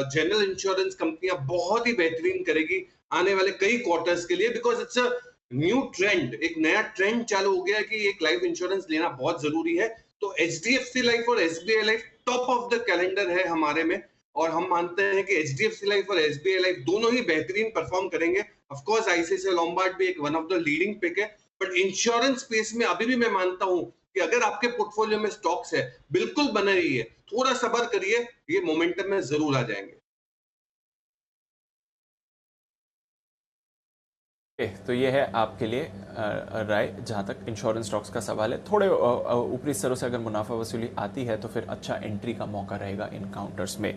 J: जनरल इंश्योरेंस कंपनियां बहुत ही बेहतरीन करेगी आने वाले कई क्वार्टर्स के लिए, because it's a new trend, एक नया ट्रेंड चालू हो गया है कि एक लाइफ इंश्योरेंस लेना बहुत जरूरी है। तो एचडीएफसी लाइफ और SBI life top of the calendar है हमारे में, और हम मानते हैं कि एचडीएफसी लाइफ और एसबीआई लाइफ दोनों ही बेहतरीन परफॉर्म करेंगे। ऑफ कोर्स आईसीआईसीआई लॉम्बार्ड भी एक one of the leading pick है, बट इंश्योरेंस स्पेस में अभी भी मैं मानता हूं कि अगर आपके पोर्टफोलियो में स्टॉक्स है, बिल्कुल बने रहिए, थोड़ा सब्र करिए, ये मोमेंटम में जरूर आ जाएंगे।
B: तो ये है आपके लिए राय जहां तक इंश्योरेंस स्टॉक्स का सवाल है। थोड़े ऊपरी स्तरों से अगर मुनाफा वसूली आती है तो फिर अच्छा एंट्री का मौका रहेगा इन काउंटर्स में।